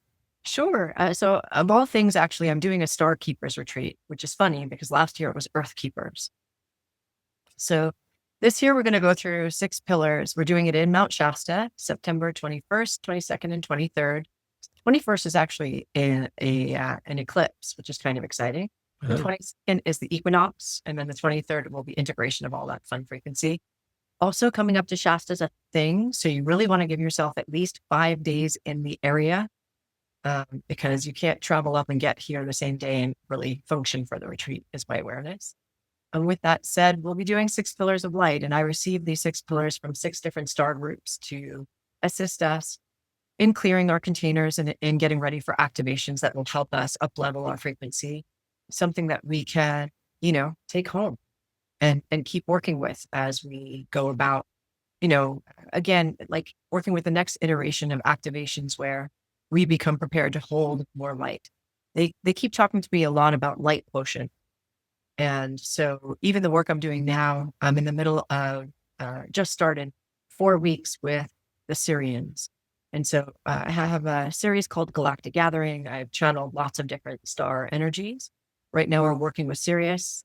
Sure. So of all things, actually, I'm doing a Star Keepers retreat, which is funny because last year it was Earth Keepers. So this year we're going to go through 6 pillars. We're doing it in Mount Shasta, September 21st, 22nd, and 23rd. 21st is actually an eclipse, which is kind of exciting. The 22nd is the equinox, and then the 23rd will be integration of all that fun frequency. Also coming up to Shasta is a thing. So you really want to give yourself at least 5 days in the area because you can't travel up and get here the same day and really function for the retreat is my awareness. And with that said, we'll be doing 6 pillars of light. And I received these 6 pillars from 6 different star groups to assist us in clearing our containers and in getting ready for activations that will help us up level our frequency, something that we can, take home and keep working with as we go about, again, like working with the next iteration of activations where we become prepared to hold more light. They keep talking to me a lot about light potion. And so even the work I'm doing now, I'm in the middle of just started 4 weeks with the Syrians. And so I have a series called Galactic Gathering. I've channeled lots of different star energies. Right now we're working with Sirius.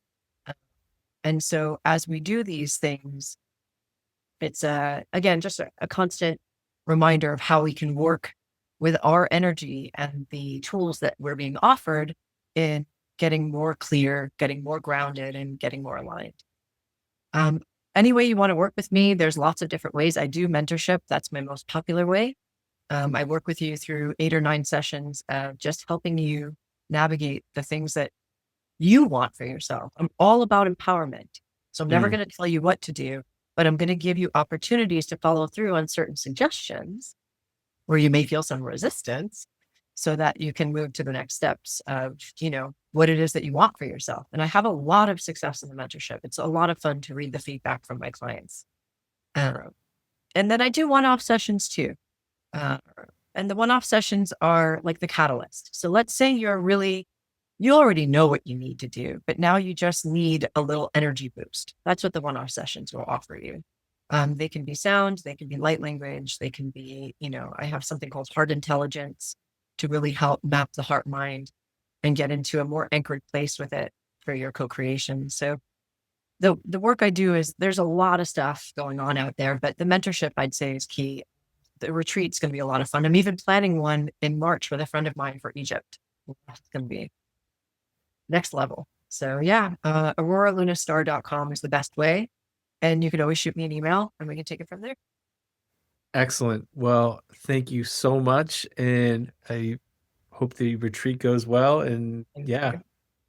And so as we do these things, it's again, just a constant reminder of how we can work with our energy and the tools that we're being offered in getting more clear, getting more grounded, and getting more aligned. Any way you want to work with me, there's lots of different ways. I do mentorship. That's my most popular way. I work with you through 8 or 9 sessions of just helping you navigate the things that you want for yourself. I'm all about empowerment. So I'm never going to tell you what to do, but I'm going to give you opportunities to follow through on certain suggestions where you may feel some resistance so that you can move to the next steps of, what it is that you want for yourself. And I have a lot of success in the mentorship. It's a lot of fun to read the feedback from my clients. And then I do one-off sessions too. And the one-off sessions are like the catalyst. So let's say you already know what you need to do, but now you just need a little energy boost. That's what the one-off sessions will offer you. They can be sound, they can be light language, they can be, I have something called heart intelligence to really help map the heart mind and get into a more anchored place with it for your co-creation. So the work I do is there's a lot of stuff going on out there, but the mentorship I'd say is key. The retreat's going to be a lot of fun. I'm even planning one in March with a friend of mine for Egypt. It's going to be next level. So yeah, auroralunastar.com is the best way. And you can always shoot me an email and we can take it from there. Excellent. Well, thank you so much. And I hope the retreat goes well. And yeah.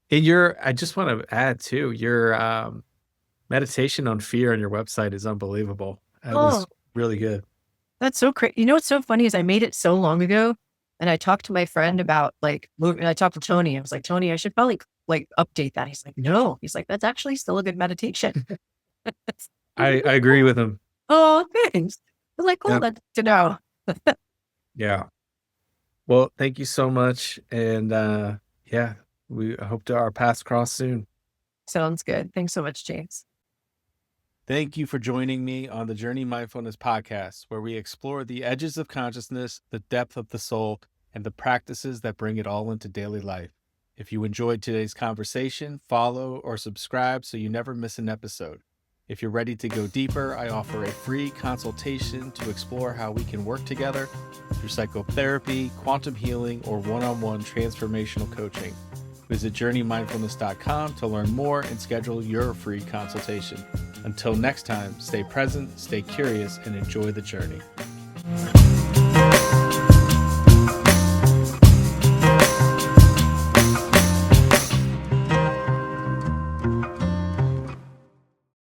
And I just want to add too, your meditation on fear on your website is unbelievable. It was really good. That's so crazy. What's so funny is I made it so long ago and I talked to my friend about moving. I talked to Tony. I was like, Tony, I should probably update that. He's like, no. He's like, that's actually still a good meditation. I agree with him. Oh, thanks. I was like, cool, that's to know. Yeah. Well, thank you so much. And yeah, I hope our paths cross soon. Sounds good. Thanks so much, James. Thank you for joining me on the Journey Mindfulness Podcast, where we explore the edges of consciousness, the depth of the soul, and the practices that bring it all into daily life. If you enjoyed today's conversation, follow or subscribe so you never miss an episode. If you're ready to go deeper, I offer a free consultation to explore how we can work together through psychotherapy, quantum healing, or one-on-one transformational coaching. Visit journeymindfulness.com to learn more and schedule your free consultation. Until next time, stay present, stay curious, and enjoy the journey.